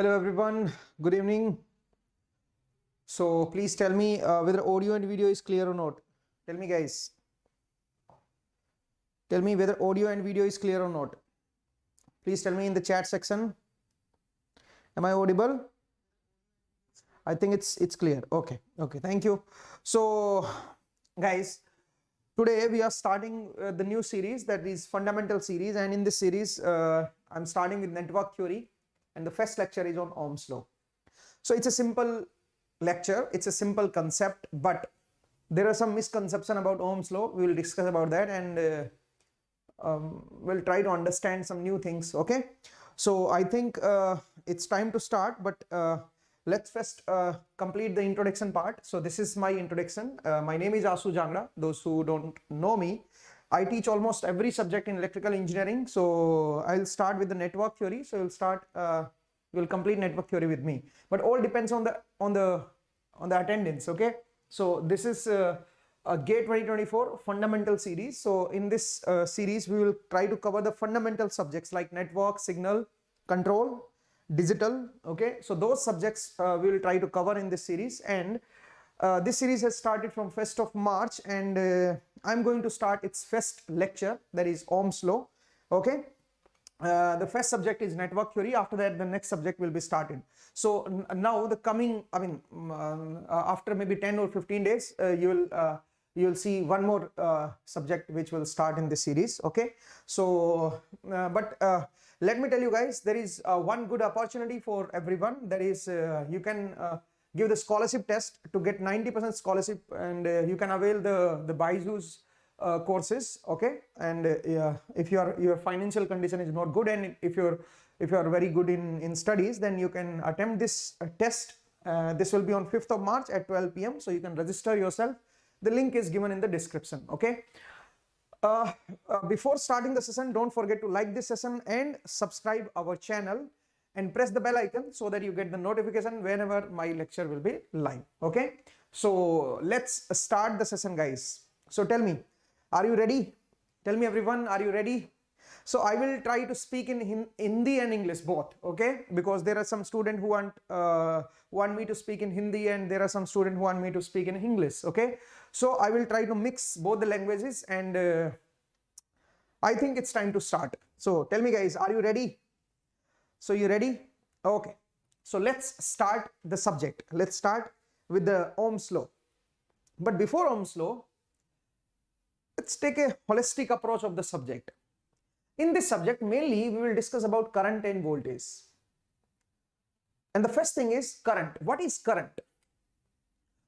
Hello everyone, good evening. So please tell me whether audio and video is clear or not. Tell me guys. Tell me whether audio and video is clear or not. Please tell me in the chat section. Am I audible? I think it's clear. Okay, thank you. So guys, today we are starting the new series, that is fundamental series, and in this series I'm starting with network theory, and the first lecture is on Ohm's law. So it's a simple lecture, it's a simple concept, but there are some misconceptions about Ohm's law. We will discuss about that, and we'll try to understand some new things. Okay, so I think it's time to start, but let's first complete the introduction part. So this is my introduction. My name is Ashu Sir. Those who don't know me, I teach almost every subject in electrical engineering. So I'll start with the network theory. So we'll complete network theory with me, but all depends on the attendance. Okay, so this is a GATE 2024 fundamental series. So in this series we will try to cover the fundamental subjects like network, signal, control, digital. Okay, so those subjects we will try to cover in this series, and this series has started from 1st of March, and I'm going to start its first lecture, that is Ohm's law. Okay, the first subject is network theory. After that, the next subject will be started. So now the coming, after maybe 10 or 15 days, you will see one more subject which will start in this series. Okay, so let me tell you guys, there is one good opportunity for everyone. That is, you can give the scholarship test to get 90% scholarship, and you can avail the BYJU'S courses. Okay, and if your financial condition is not good, and if you are very good in studies, then you can attempt this test. This will be on 5th of March at 12 p.m. so you can register yourself. The link is given in the description. Okay, before starting the session, don't forget to like this session and subscribe our channel and press the bell icon so that you get the notification whenever my lecture will be live. Okay, so let's start the session, guys. So tell me, are you ready? Tell me everyone, are you ready? So I will try to speak in Hindi and English both. Okay, because there are some students who want me to speak in Hindi, and there are some students who want me to speak in English. Okay, so I will try to mix both the languages, and I think it's time to start. So tell me guys, are you ready? So you ready? Okay, so let's start the subject. Let's start with the Ohm's law. But before Ohm's law, let's take a holistic approach of the subject. In this subject, mainly we will discuss about current and voltage. And the first thing is current. What is current?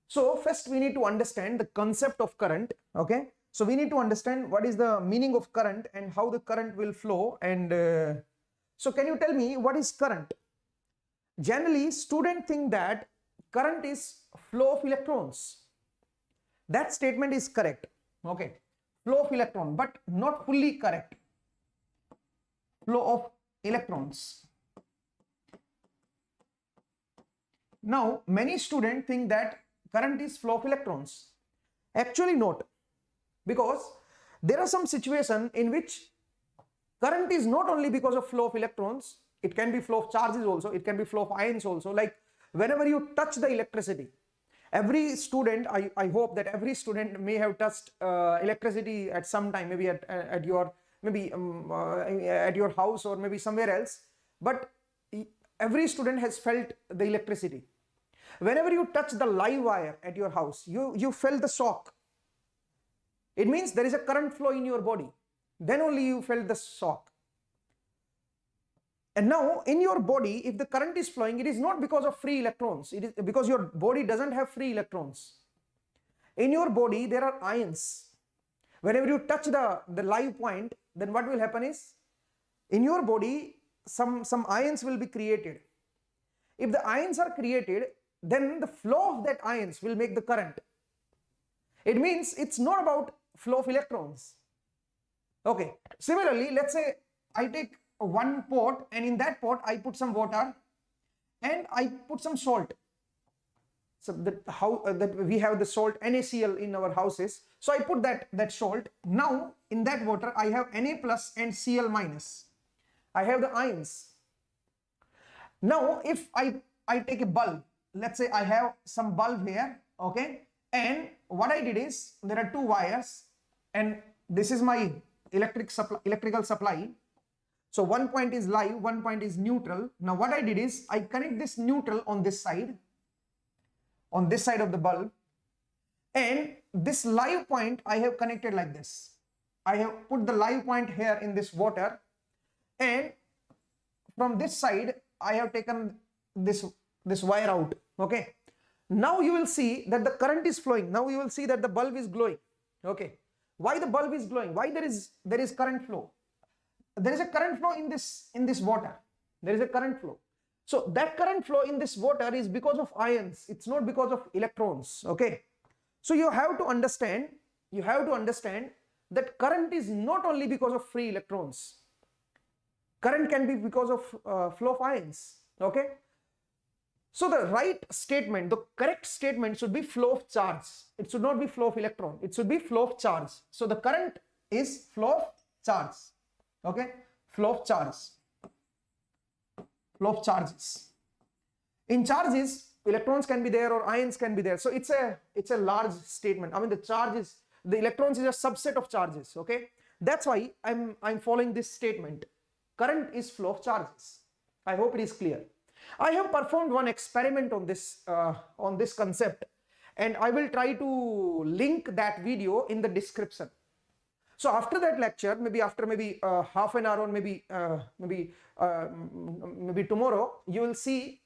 So first we need to understand the concept of current. Okay, so we need to understand what is the meaning of current and how the current will flow. And so can you tell me what is current? Generally, students think that current is flow of electrons. That statement is correct. Okay, flow of electron, but not fully correct. Flow of electrons. Now, many students think that current is flow of electrons. Actually not, because there are some situations in which current is not only because of flow of electrons, it can be flow of charges also, it can be flow of ions also. Like whenever you touch the electricity, every student, I hope that every student may have touched electricity at some time, maybe at your at your house or maybe somewhere else, but every student has felt the electricity. Whenever you touch the live wire at your house, you felt the shock. It means there is a current flow in your body. Then only you felt the shock. And now in your body, if the current is flowing, it is not because of free electrons. It is because your body doesn't have free electrons. In your body, there are ions. Whenever you touch the live point, then what will happen is, in your body, some ions will be created. If the ions are created, then the flow of that ions will make the current. It means it's not about flow of electrons. Okay, similarly, let's say I take one pot, and in that pot I put some water and I put some salt. So that we have the salt NaCl in our houses. So I put that salt. Now in that water I have Na plus and Cl minus. I have the ions. Now, if I take a bulb, let's say I have some bulb here, okay, and what I did is there are two wires, and this is my electrical supply. So one point is live, one point is neutral. Now what I did is I connect this neutral on this side of the bulb, and this live point I have connected like this. I have put the live point here in this water, and from this side I have taken this wire out. Okay, now you will see that the current is flowing. Now you will see that the bulb is glowing. Okay, why the bulb is glowing? Why there is current flow? There is a current flow in this water. There is a current flow. So that current flow in this water is because of ions. It's not because of electrons. Okay, so you have to understand that current is not only because of free electrons. Current can be because of flow of ions. Okay, so the right statement, the correct statement should be flow of charge. It should not be flow of electron. It should be flow of charge. So the current is flow of charge. Okay, flow of charge, flow of charges. In charges, electrons can be there or ions can be there. So it's a large statement. I mean, the electrons is a subset of charges. Okay, that's why I'm following this statement. Current is flow of charges. I hope it is clear. I have performed one experiment on this concept, and I will try to link that video in the description. So after that lecture, maybe half an hour or maybe tomorrow, you will see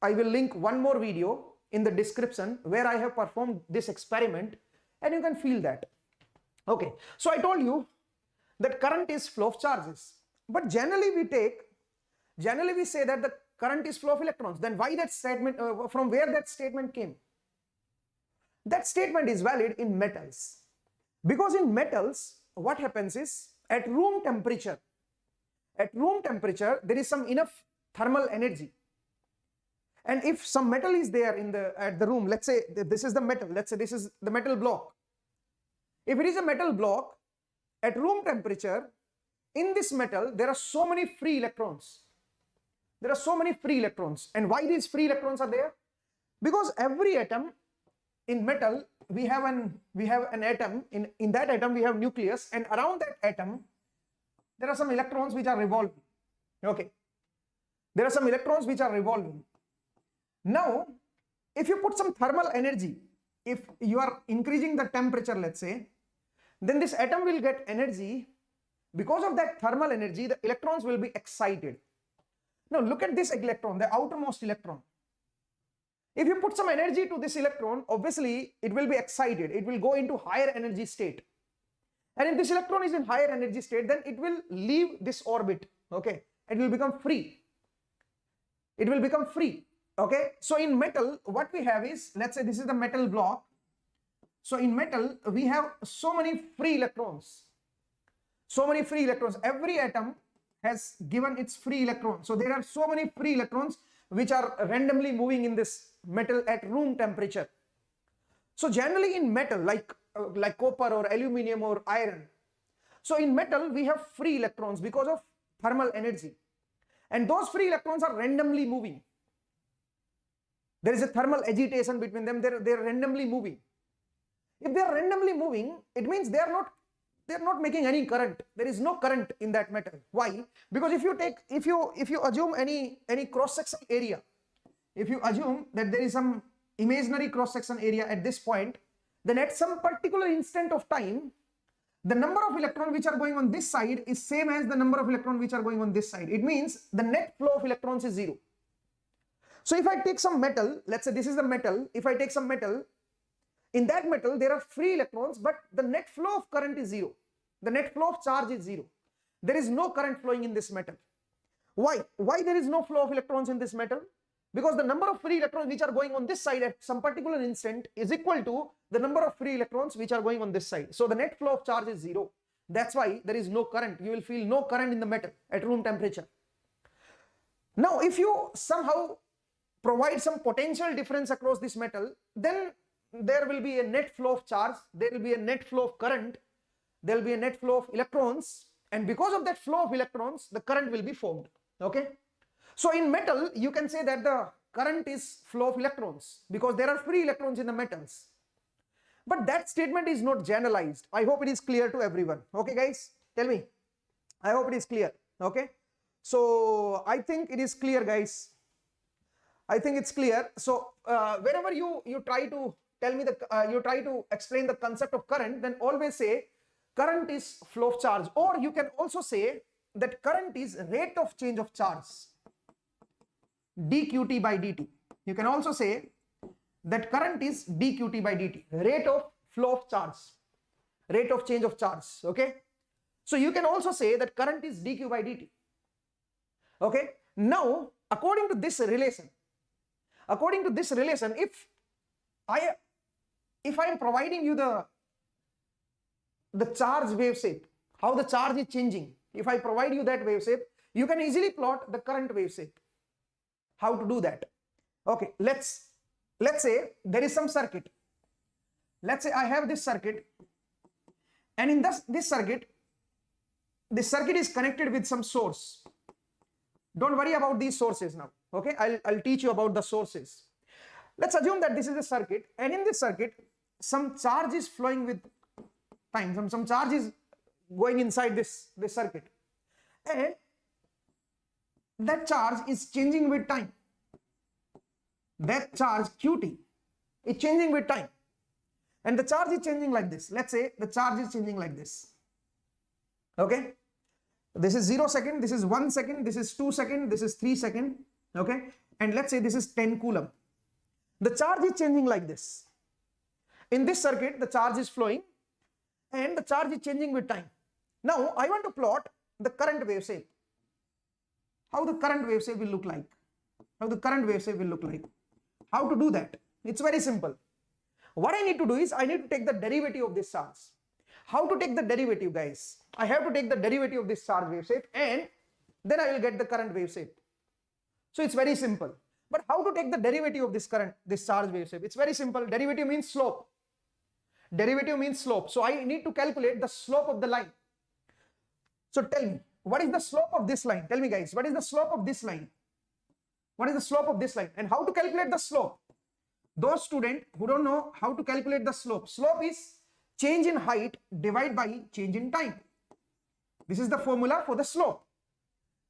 I will link one more video in the description where I have performed this experiment, and you can feel that. Okay, so I told you that current is flow of charges, but generally we say that the current is flow of electrons. Then why that statement, from where that statement came? That statement is valid in metals, because in metals what happens is at room temperature there is some enough thermal energy, and if some metal is there at the room, let's say this is the metal, let's say this is the metal block. If it is a metal block at room temperature, in this metal there are so many free electrons. There are so many free electrons. And why these free electrons are there? Because every atom in metal, we have an atom. In that atom we have nucleus, and around that atom there are some electrons which are revolving. Okay, there are some electrons which are revolving. Now if you put some thermal energy, if you are increasing the temperature, let's say, then this atom will get energy. Because of that thermal energy, the electrons will be excited. Now look at this electron, the outermost electron. If you put some energy to this electron, obviously it will be excited. It will go into higher energy state. And if this electron is in higher energy state, then it will leave this orbit. Okay, it will become free. It will become free. Okay, so in metal, what we have is, let's say this is the metal block. So in metal, we have so many free electrons. So many free electrons. Every atom has given its free electron. So there are so many free electrons which are randomly moving in this metal at room temperature. So generally in metal, like copper or aluminum or iron, so in metal we have free electrons because of thermal energy, and those free electrons are randomly moving. There is a thermal agitation between them. They're randomly moving. If they are randomly moving, it means they are not making any current. There is no current in that metal. Why? Because if you assume any cross section area, if you assume that there is some imaginary cross section area at this point, then at some particular instant of time, the number of electrons which are going on this side is same as the number of electrons which are going on this side. It means the net flow of electrons is zero. So if I take some metal, let's say this is the metal, if I take some metal, in that metal there are free electrons, but the net flow of current is zero. The net flow of charge is zero. There is no current flowing in this metal. Why? Why there is no flow of electrons in this metal? Because the number of free electrons which are going on this side at some particular instant is equal to the number of free electrons which are going on this side. So the net flow of charge is zero. That's why there is no current. You will feel no current in the metal at room temperature. Now, if you somehow provide some potential difference across this metal, then there will be a net flow of charge, there will be a net flow of current, there will be a net flow of electrons, and because of that flow of electrons, the current will be formed. Okay. So in metal, you can say that the current is flow of electrons because there are free electrons in the metals. But that statement is not generalized. I hope it is clear to everyone. Okay, guys, tell me. I hope it is clear. Okay. So I think it is clear, guys. I think it's clear. So whenever you try to tell me you try to explain the concept of current, then always say current is flow of charge, or you can also say that current is rate of change of charge, dqt by dt. You can also say that current is dqt by dt, rate of flow of charge, rate of change of charge. Okay. So you can also say that current is dq by dt. Okay. Now, according to this relation, if I am providing you the charge wave shape, how the charge is changing, if I provide you that wave shape, you can easily plot the current wave shape. How to do that? Okay, let's say there is some circuit. Let's say I have this circuit, and in this circuit is connected with some source. Don't worry about these sources now. Okay, I'll teach you about the sources. Let's assume that this is a circuit, and in this circuit some charge is flowing with time, some charge is going inside this circuit, and that charge is changing with time. That charge qt is changing with time, and the charge is changing like this. Let's say the charge is changing like this. Okay, this is 0 second, this is 1 second, this is 2 second, this is 3 second. Okay, and let's say this is 10 coulomb. The charge is changing like this. In this circuit, the charge is flowing and the charge is changing with time. Now I want to plot the current wave shape. How the current wave shape will look like? How to do that? It's very simple. What I need to do is I need to take the derivative of this charge. How to take the derivative, guys? I have to take the derivative of this charge wave shape, and then I will get the current wave shape. So it's very simple. But how to take the derivative of this charge wave shape? It's very simple. Derivative means slope. So I need to calculate the slope of the line. So tell me, what is the slope of this line? Tell me, guys, what is the slope of this line? And how to calculate the slope? Those students who don't know how to calculate the slope is change in height divided by change in time. This is the formula for the slope.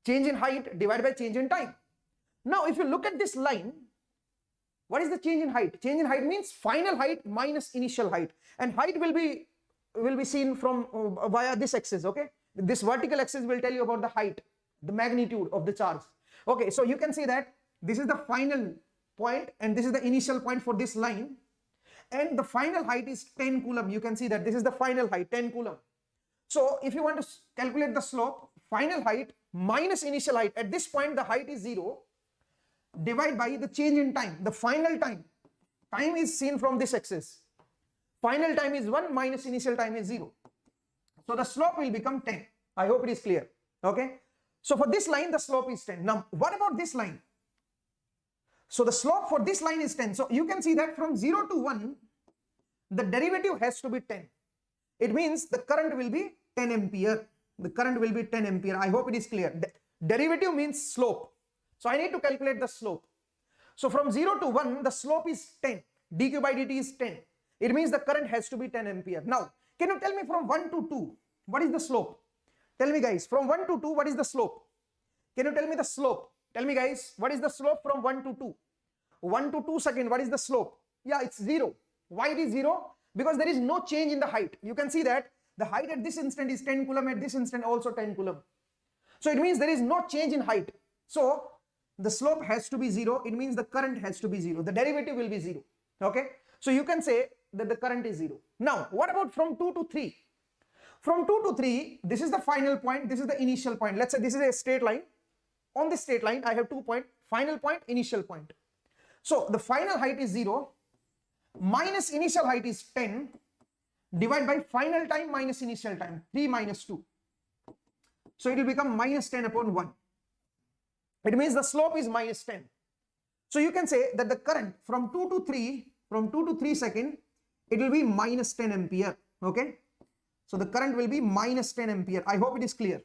Change in height divided by change in time. Now, if you look at this line, what is the change in height? Change in height means final height minus initial height, and height will be seen from via this axis. Okay, this vertical axis will tell you about the height, the magnitude of the charge. Okay, so you can see that this is the final point and this is the initial point for this line, and the final height is 10 coulomb. You can see that this is the final height, 10 coulomb. So if you want to calculate the slope, final height minus initial height, at this point the height is 0, divide by the change in time, the final time. Time is seen from this axis. Final time is 1 minus initial time is 0. So the slope will become 10. I hope it is clear. Okay. So for this line, the slope is 10. Now, what about this line? So the slope for this line is 10. So you can see that from 0 to 1, the derivative has to be 10. It means the current will be 10 ampere. I hope it is clear. Derivative means slope. So I need to calculate the slope. So from 0 to 1, the slope is 10. dq by dt is 10. It means the current has to be 10 ampere. Now, can you tell me from 1 to 2, what is the slope? Tell me, guys, from 1 to 2, what is the slope? Can you tell me the slope? Tell me, guys, what is the slope from 1 to 2? 1 to 2 second, what is the slope? Yeah, it's 0. Why it is 0? Because there is no change in the height. You can see that the height at this instant is 10 coulomb, at this instant also 10 coulomb. So it means there is no change in height. So the slope has to be 0. It means the current has to be 0. The derivative will be 0. Okay. So you can say that the current is 0. Now, what about from 2 to 3? From 2 to 3, this is the final point. This is the initial point. Let's say this is a straight line. On this straight line, I have 2 points. Final point, initial point. So the final height is 0. Minus initial height is 10. Divide by final time minus initial time. 3 minus 2. So it will become minus 10 upon 1. It means the slope is minus 10. So you can say that the current from 2 to 3 second, it will be minus 10 ampere. Okay. So the current will be minus 10 ampere. I hope it is clear.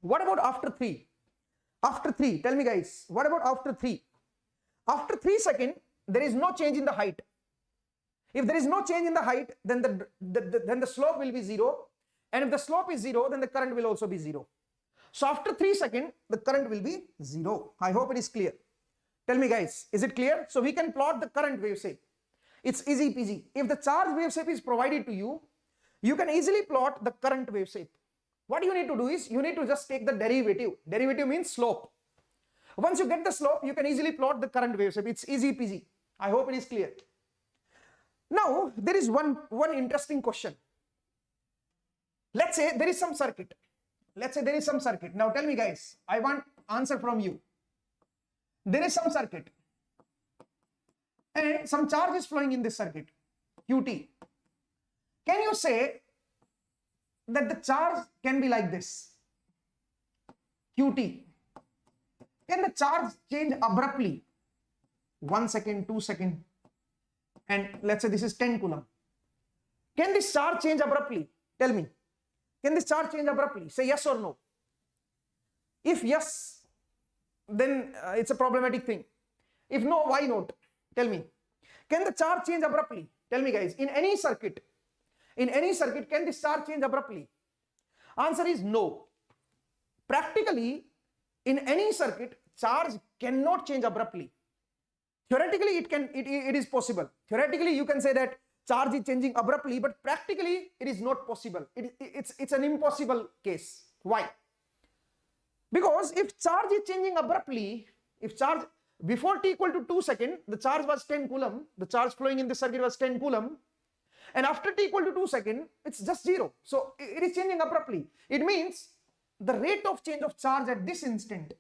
What about after 3? After 3, tell me guys, what about after 3? After 3 seconds, there is no change in the height. If there is no change in the height, then the slope will be 0. And if the slope is 0, then the current will also be 0. So after 3 seconds, the current will be 0. I hope it is clear. Tell me guys, is it clear? So we can plot the current wave shape. It's easy peasy. If the charge wave shape is provided to you, you can easily plot the current wave shape. What you need to do is, you need to just take the derivative. Derivative means slope. Once you get the slope, you can easily plot the current wave shape. It's easy peasy. I hope it is clear. Now, there is one interesting question. Let's say there is some circuit. Let's say there is some circuit. Now tell me guys, I want answer from you. There is some circuit and some charge is flowing in this circuit, QT. Can you say that the charge can be like this, QT? Can the charge change abruptly? 1 second, 2 seconds, and let's say this is 10 coulomb. Can this charge change abruptly? Tell me. Can this charge change abruptly? Say yes or no. If yes, then it's a problematic thing. If no, why not? Tell me. Can the charge change abruptly? Tell me guys, in any circuit, can this charge change abruptly? Answer is no. Practically, in any circuit, charge cannot change abruptly. Theoretically, it is possible. Theoretically, you can say that charge is changing abruptly, but practically it is not possible. It's an impossible case. Why? Because if charge is changing abruptly, if charge before t equal to 2 seconds, the charge was 10 coulomb, the charge flowing in the circuit was 10 coulomb, and after t equal to 2 seconds, it's just 0. So it is changing abruptly. It means the rate of change of charge at this instant,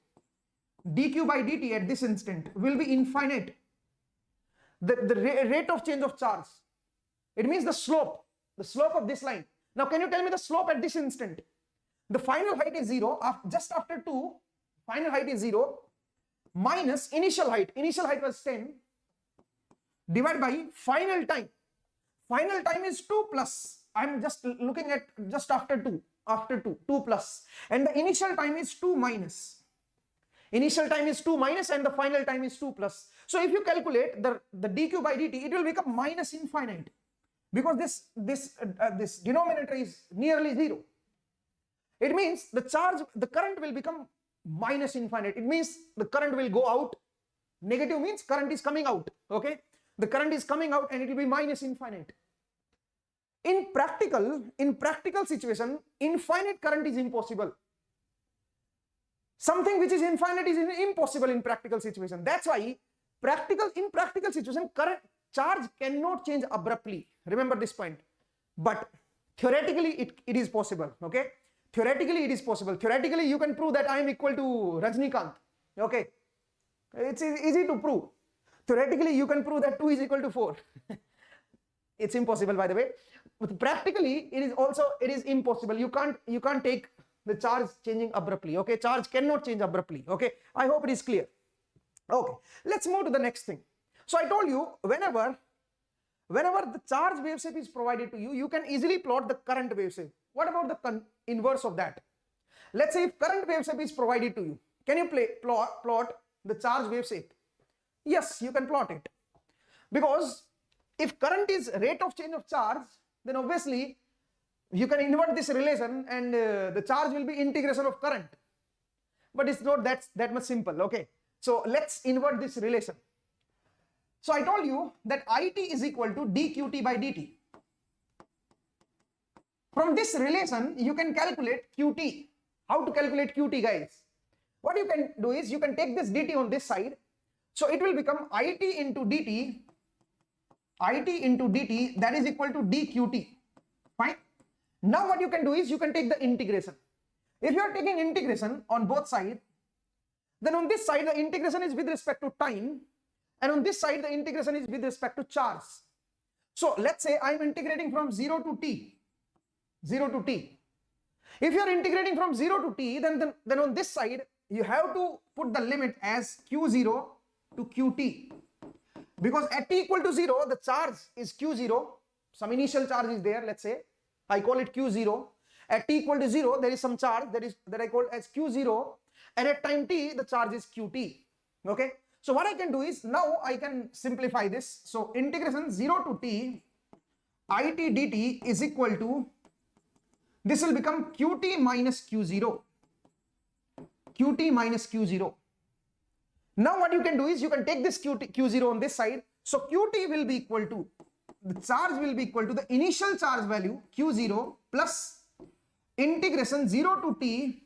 dq by dt at this instant, will be infinite. The rate of change of charge. It means the slope of this line. Now, can you tell me the slope at this instant? The final height is 0, just after 2, final height is 0, minus initial height. Initial height was 10, divided by final time. Final time is 2 plus. I'm just looking at just after 2, 2 plus. And the initial time is 2 minus. Initial time is 2 minus and the final time is 2 plus. So if you calculate the dq by dt, it will become minus infinite. Because this denominator is nearly 0. It means the current will become minus infinite. It means the current will go out. Negative means current is coming out. Okay, the current is coming out and it will be minus infinite. In practical situation, infinite current is impossible. Something which is infinite is impossible in practical situation. That's why in practical situation, charge cannot change abruptly. Remember this point. But theoretically, it is possible. Okay. Theoretically, it is possible. Theoretically, you can prove that I am equal to Rajnikant. Okay. It's easy to prove. Theoretically, you can prove that 2 is equal to 4. It's impossible, by the way. But practically, it is impossible. You can't take the charge changing abruptly. Okay. Charge cannot change abruptly. Okay. I hope it is clear. Okay. Let's move to the next thing. So I told you, whenever the charge wave shape is provided to you, you can easily plot the current wave shape. What about the inverse of that? Let's say if current wave shape is provided to you, can you plot the charge wave shape? Yes, you can plot it. Because if current is rate of change of charge, then obviously you can invert this relation and the charge will be integration of current. But it's not that much simple. Okay. So let's invert this relation. So I told you that IT is equal to dqt by dt. From this relation, you can calculate qt. How to calculate qt, guys? What you can do is you can take this dt on this side. So it will become IT into dt, that is equal to dqt. Fine. Now what you can do is you can take the integration. If you are taking integration on both sides, then on this side the integration is with respect to time, and on this side the integration is with respect to charge. So let's say I am integrating from 0 to t. 0 to t. If you are integrating from 0 to t, then on this side you have to put the limit as q0 to qt. Because at t equal to 0, the charge is q0. Some initial charge is there, let's say. I call it q0. At t equal to 0, there is some charge that I call as q0. and at time t the charge is qt. Okay, so what I can do is, now I can simplify this. So integration 0 to t it dt is equal to, this will become qt minus q0, qt minus q0. Now what you can do is, you can take this q0 on this side, so qt will be equal to, the charge will be equal to the initial charge value q0 plus integration 0 to t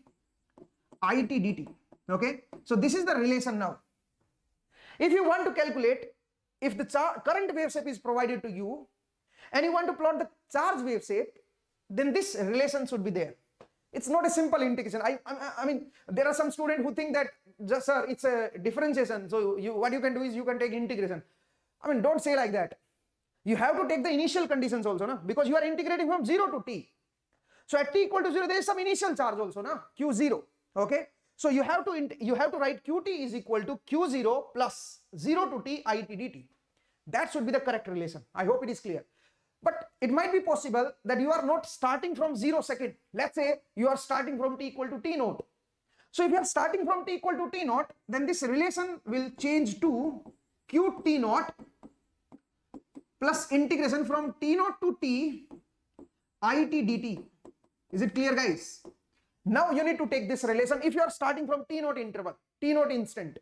it dt. Okay, so this is the relation. Now if you want to calculate, if the current wave shape is provided to you and you want to plot the charge wave shape, then this relation should be there. It's not a simple integration. I mean, there are some students who think that, just sir, it's a differentiation, so what you can do is you can take integration. I mean, don't say like that. You have to take the initial conditions also, na? Because you are integrating from 0 to t. So at t equal to 0, there is some initial charge also, na? q0. Okay, so you have to write qt is equal to q0 plus 0 to t it dt. That should be the correct relation. I hope it is clear. But it might be possible that you are not starting from 0 second. Let's say you are starting from t equal to t naught. So if you are starting from t equal to t naught, then this relation will change to qt naught plus integration from t naught to t it dt. Is it clear, guys? Now you need to take this relation if you are starting from t naught interval, t naught instant.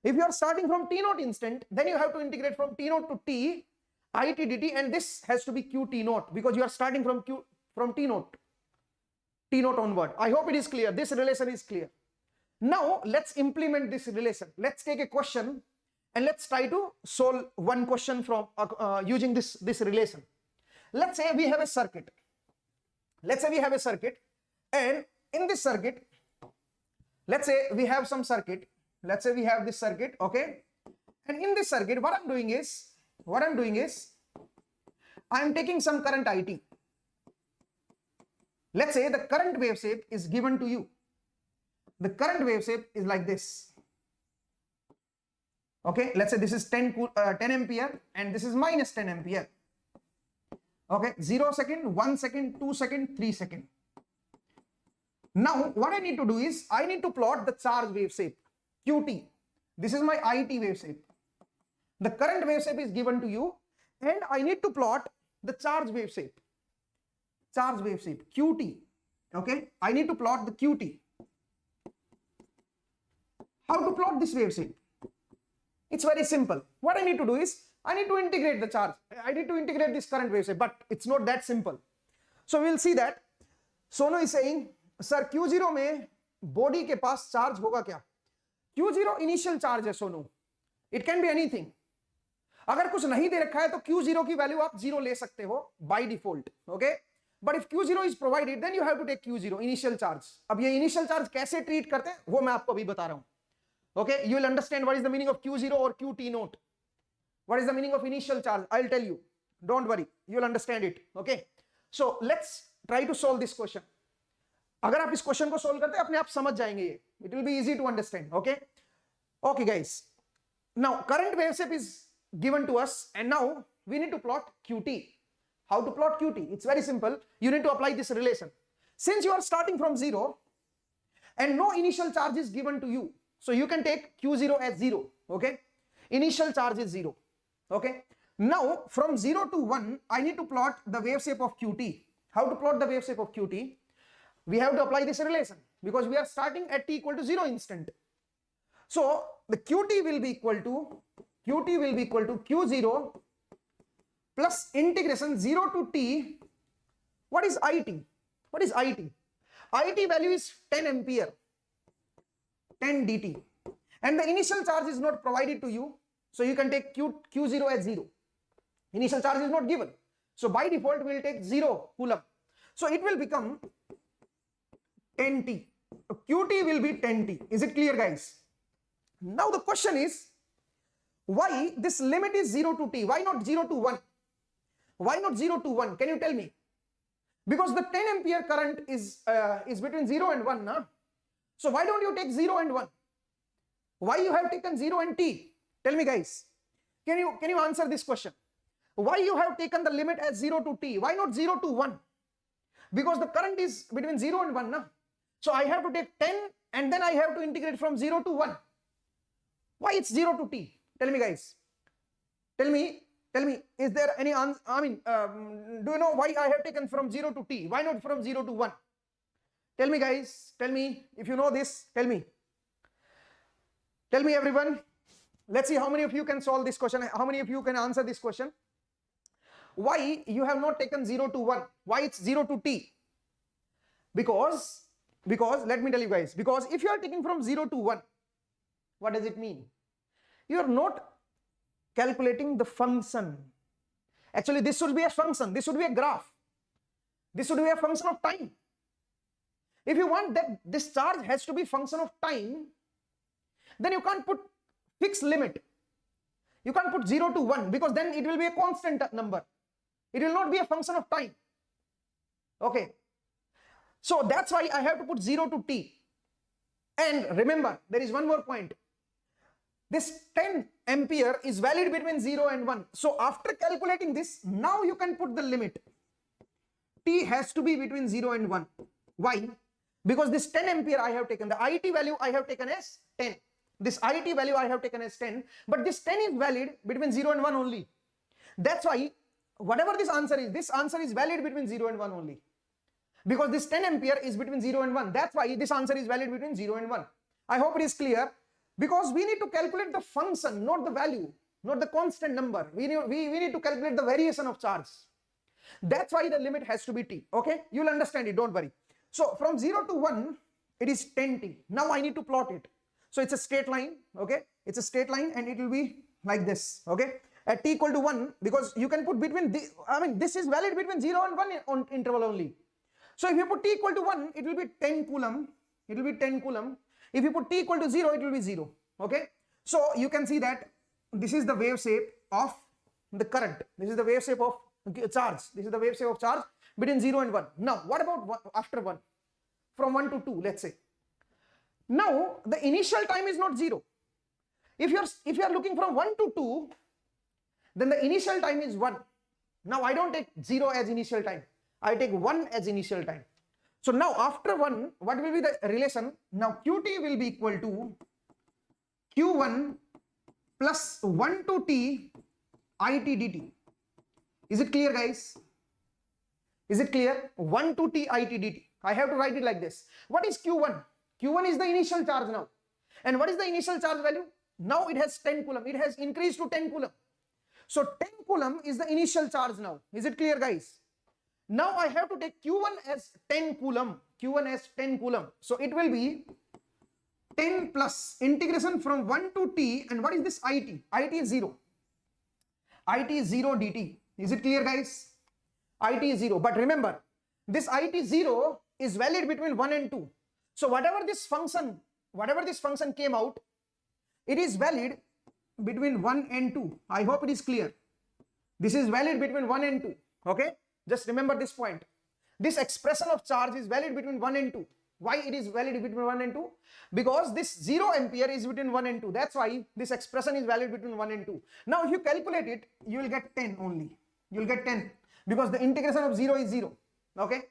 If you are starting from t naught instant, then you have to integrate from t naught to t it dt, and this has to be qt naught because you are starting from t naught onward. I hope it is clear. This relation is clear. Now let's implement this relation. Let's take a question and let's try to solve one question from using this relation. Let's say we have a circuit. And in this circuit, let's say we have some circuit. Let's say we have this circuit, okay? And in this circuit, what I'm doing is I'm taking some current IT. Let's say the current wave shape is given to you. The current wave shape is like this. Okay, let's say this is 10 ampere and this is minus 10 ampere. Okay, 0 second, 1 second, 2 second, 3 second. Now what I need to do is I need to plot the charge wave shape qt. This is my IT wave shape. The current wave shape is given to you and I need to plot the charge wave shape qt. Okay, I need to plot the qt. How to plot this wave shape? It's very simple. What I need to do is I need to integrate the charge. I need to integrate this current wave shape, but it's not that simple. So we'll see that. Sonu is saying, sir, Q0 में body के पास charge होगा क्या? Q0 initial charge है Sonu. It can be anything. अगर कुछ नहीं दे रखा है तो Q0 की वैल्यू आप 0 ले सकते हो by default. Okay? But if Q0 is provided, then you have to take Q0 initial charge. अब ये initial charge कैसे treat करते हैं वो मैं आपको अभी बता रहा हूँ. Okay? You will understand what is the meaning of Q0 or QT naught. What is the meaning of initial charge? I'll tell you. Don't worry. You will understand it. Okay? So let's try to solve this question. अगर आप इस question को solve करते हैं अपने आप समझ जाएंगे ये. It will be easy to understand. Okay? Okay, guys. Now current wave shape is given to us and now we need to plot QT. How to plot QT? It's very simple. You need to apply this relation. Since you are starting from 0 and no initial charge is given to you, so you can take Q0 as 0. Okay? Initial charge is 0. Okay? Now from 0 to 1 I need to plot the wave shape of QT. How to plot the wave shape of QT? We have to apply this relation because we are starting at t equal to 0 instant. So the QT will be equal to Q0 plus integration 0 to t. What is IT? What is IT? IT value is 10 ampere, 10 dt, and the initial charge is not provided to you, so you can take Q0 as 0. Initial charge is not given, so by default we will take 0 coulomb. So it will become 10t. QT will be 10t. Is it clear, guys? Now the question is, why this limit is 0 to t? Why not 0 to 1? Why not 0 to 1? Can you tell me? Because the 10 ampere current is between 0 and 1, na? So why don't you take 0 and 1? Why you have taken 0 and t? Tell me, guys. Can you answer this question? Why you have taken the limit as 0 to t? Why not 0 to 1? Because the current is between 0 and 1, na? So I have to take 10 and then I have to integrate from 0 to 1. Why it's 0 to t? Tell me guys. Tell me, is there any answer? I mean, do you know why I have taken from 0 to t? Why not from 0 to 1? Tell me guys, tell me, if you know this, tell me. Tell me everyone. Let's see how many of you can solve this question, how many of you can answer this question. Why you have not taken 0 to 1? Why it's 0 to t? Because let me tell you guys, because if you are taking from 0 to 1, what does it mean? You are not calculating the function. Actually, this should be a function, this should be a graph, this should be a function of time. If you want that this charge has to be function of time, then you can't put fixed limit. You can't put 0 to 1 because then it will be a constant number. It will not be a function of time. Okay. So that's why I have to put 0 to t. And remember, there is one more point. This 10 ampere is valid between 0 and 1. So after calculating this, now you can put the limit. T has to be between 0 and 1. Why? Because this 10 ampere I have taken, the IT value I have taken as 10. This IT value I have taken as 10, but this 10 is valid between 0 and 1 only. That's why whatever this answer is valid between 0 and 1 only. Because this 10 ampere is between 0 and 1. That's why this answer is valid between 0 and 1. I hope it is clear. Because we need to calculate the function, not the value, not the constant number. We need to calculate the variation of charge. That's why the limit has to be t. Okay, you'll understand it, don't worry. So from 0 to 1, it is 10t. Now I need to plot it. So it's a straight line, okay? It's a straight line and it will be like this, okay? At t equal to 1, because you can put between, this is valid between 0 and 1 on interval only. So if you put t equal to 1, it will be 10 coulomb. It will be 10 coulomb. If you put t equal to 0, it will be 0, okay? So you can see that this is the wave shape of the current. This is the wave shape of charge. This is the wave shape of charge between 0 and 1. Now, what about after 1? From 1 to 2, let's say. Now, the initial time is not 0. If you are looking from 1 to 2, then the initial time is 1. Now, I don't take 0 as initial time. I take 1 as initial time. So now after 1, what will be the relation? Now qt will be equal to q1 plus 1 to t it dt. Is it clear guys? Is it clear? 1 to t it dt. I have to write it like this. What is q1? Q1 is the initial charge now. And what is the initial charge value? Now it has 10 coulomb. It has increased to 10 coulomb. So 10 coulomb is the initial charge now. Is it clear guys? Now I have to take Q1 as 10 coulomb. Q1 as 10 coulomb. So it will be 10 plus integration from 1 to t. And what is this it? It is 0. It is 0 dt. Is it clear guys? It is 0. But remember, this it 0 is valid between 1 and 2. So whatever this function came out, it is valid between 1 and 2. I hope it is clear. This is valid between 1 and 2. Okay? Just remember this point. This expression of charge is valid between 1 and 2. Why it is valid between 1 and 2? Because this 0 ampere is between 1 and 2. That's why this expression is valid between 1 and 2. Now if you calculate it, you will get 10 only. You will get 10 because the integration of 0 is 0. Okay?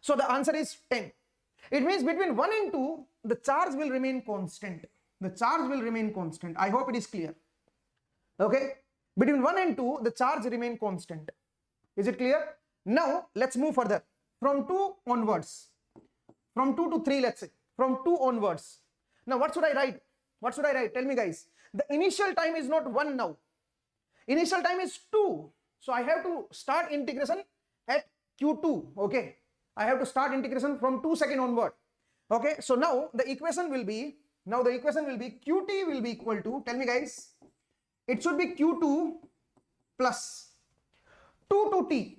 So the answer is 10. It means between 1 and 2, the charge will remain constant. The charge will remain constant. I hope it is clear. Okay? Between 1 and 2, the charge remain constant. Is it clear? Now, let's move further. From 2 onwards. From 2 to 3, let's say. From 2 onwards. Now, what should I write? What should I write? Tell me guys. The initial time is not 1 now. Initial time is 2. So, I have to start integration at Q2. Okay? I have to start integration from 2 seconds onward. Okay? So, now the equation will be Qt will be equal to, tell me guys, it should be Q2 plus 2 to t.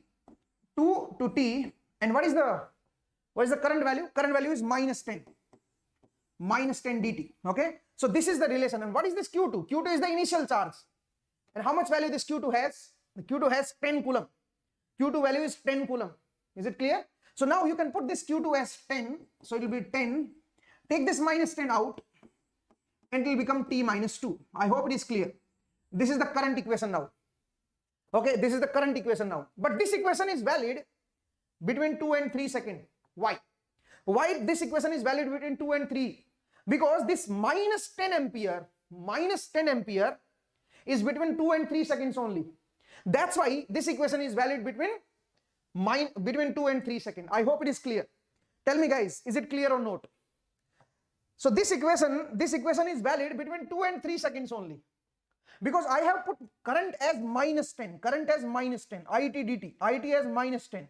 2 to t, and what is the current value? Current value is minus 10 dt. Okay, so this is the relation. And what is this q2? Q2 is the initial charge. And how much value this q2 has? The q2 has 10 coulomb. Q2 value is 10 coulomb. Is it clear? So now you can put this q2 as 10. So it will be 10. Take this minus 10 out and it will become t minus 2. I hope it is clear. This is the current equation now. Okay, this is the current equation now. But this equation is valid between 2 and 3 seconds. Why? Why this equation is valid between 2 and 3? Because this minus 10 ampere is between 2 and 3 seconds only. That's why this equation is valid between 2 and 3 seconds. I hope it is clear. Tell me guys, is it clear or not? So this equation is valid between 2 and 3 seconds only. Because I have put current as minus 10, IT dt, IT as minus 10.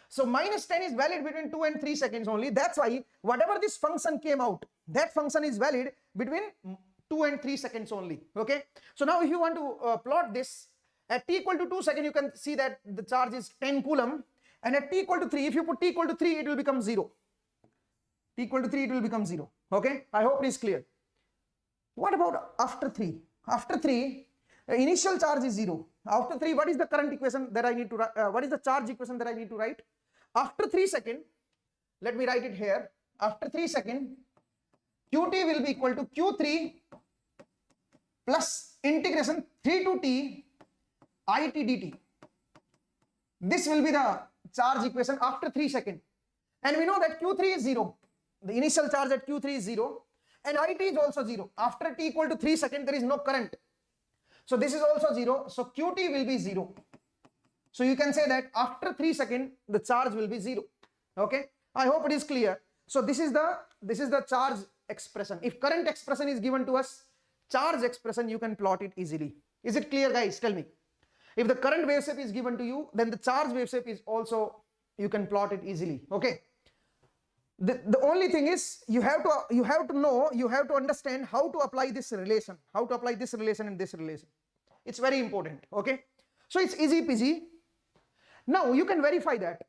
So minus 10 is valid between 2 and 3 seconds only. That's why whatever this function came out, that function is valid between 2 and 3 seconds only. Okay. So now if you want to plot this at t equal to 2 seconds, you can see that the charge is 10 coulomb. And at t equal to 3, if you put t equal to 3, it will become 0. T equal to 3, it will become 0. Okay. I hope it is clear. What about after 3? After 3, initial charge is 0. After 3, what is the current equation that I need to write? What is the charge equation that I need to write? After 3 seconds, let me write it here. After 3 seconds, qt will be equal to q3 plus integration 3 to t it dt. This will be the charge equation after 3 seconds. And we know that q3 is 0. The initial charge at q3 is 0. And it is also 0. After t equal to 3 seconds, there is no current. So this is also 0. So qt will be 0. So you can say that after 3 seconds, the charge will be 0. Okay. I hope it is clear. So this is the charge expression. If current expression is given to us, charge expression, you can plot it easily. Is it clear, guys? Tell me. If the current wave shape is given to you, then the charge wave shape is also, you can plot it easily. Okay. The only thing is you have to understand how to apply this relation, and this relation. It's very important. Okay. So it's easy peasy. Now you can verify that.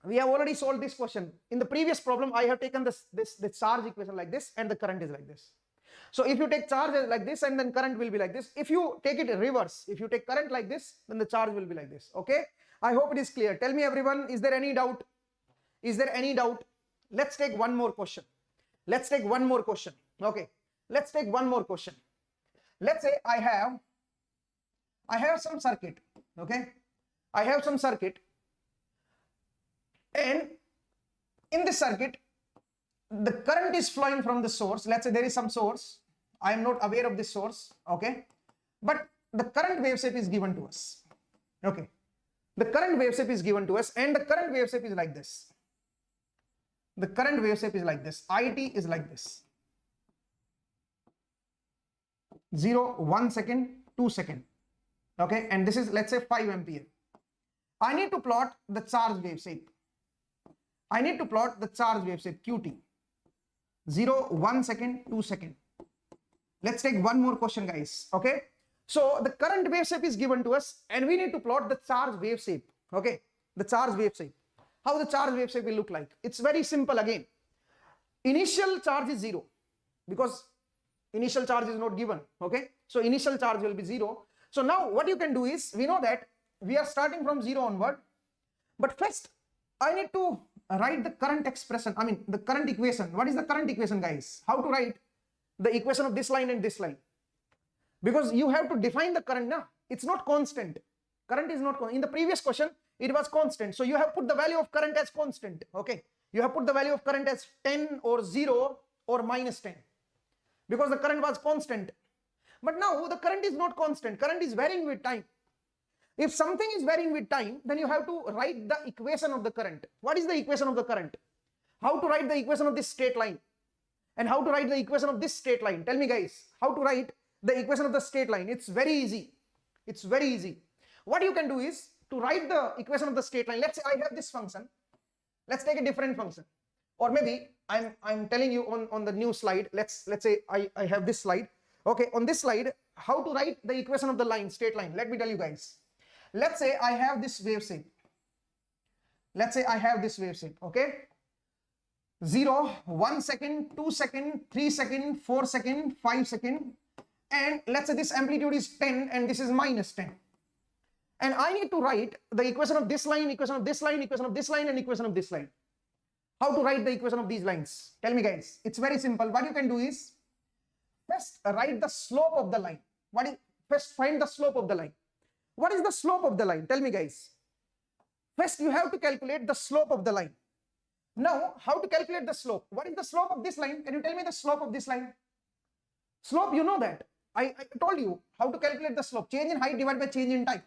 We have already solved this question. In the previous problem, I have taken this charge equation like this and the current is like this. So if you take charge like this and then current will be like this. If you take it reverse, if you take current like this, then the charge will be like this. Okay. I hope it is clear. Tell me everyone, is there any doubt? Is there any doubt? Let's take one more question. Okay. Let's take one more question. Let's say I have some circuit. Okay. I have some circuit. And in this circuit, the current is flowing from the source. Let's say there is some source. I am not aware of this source. Okay. But the current wave shape is given to us. Okay. The current wave shape is given to us and the current wave shape is like this. The current wave shape is like this. IT is like this. 0, 1 second, 2 second. Okay. And this is, let's say 5 ampere. I need to plot the charge wave shape. QT. 0, 1 second, 2 second. Let's take one more question, guys. Okay. So the current wave shape is given to us and we need to plot the charge wave shape. Okay. The charge wave shape. How the charge wave shape will look like? It's very simple again. Initial charge is 0 because initial charge is not given. Okay. So initial charge will be 0. So now what you can do is, we know that we are starting from 0 onward. But first I need to write the current expression. I mean the current equation. What is the current equation, guys? How to write the equation of this line and this line? Because you have to define the current now. It's not constant. Current is not constant. In the previous question, it was constant. So you have put the value of current as constant. Okay. You have put the value of current as 10 or 0 or minus 10. Because the current was constant. But now the current is not constant. Current is varying with time. If something is varying with time, then you have to write the equation of the current. What is the equation of the current? How to write the equation of this straight line? And how to write the equation of this straight line? Tell me, guys, how to write the equation of the straight line? It's very easy. It's very easy. What you can do is to write the equation of the straight line. Let's say I have this function. Let's take a different function. Or maybe I'm telling you on the new slide. Let's say I have this slide. Okay, on this slide, how to write the equation of the line, straight line? Let me tell you, guys. Let's say I have this wave shape. Okay. 0, 1 second, 2 second, 3 second, 4 second, 5 second. And let's say this amplitude is 10 and this is minus 10. And I need to write the equation of this line, equation of this line, equation of this line, and equation of this line. How to write the equation of these lines? Tell me, guys. It's very simple. What you can do is first write the slope of the line. First find the slope of the line. What is the slope of the line? Tell me, guys. First you have to calculate the slope of the line. Now, how to calculate the slope? What is the slope of this line? Can you tell me the slope of this line? Slope, you know that. I told you how to calculate the slope. Change in height divided by change in time.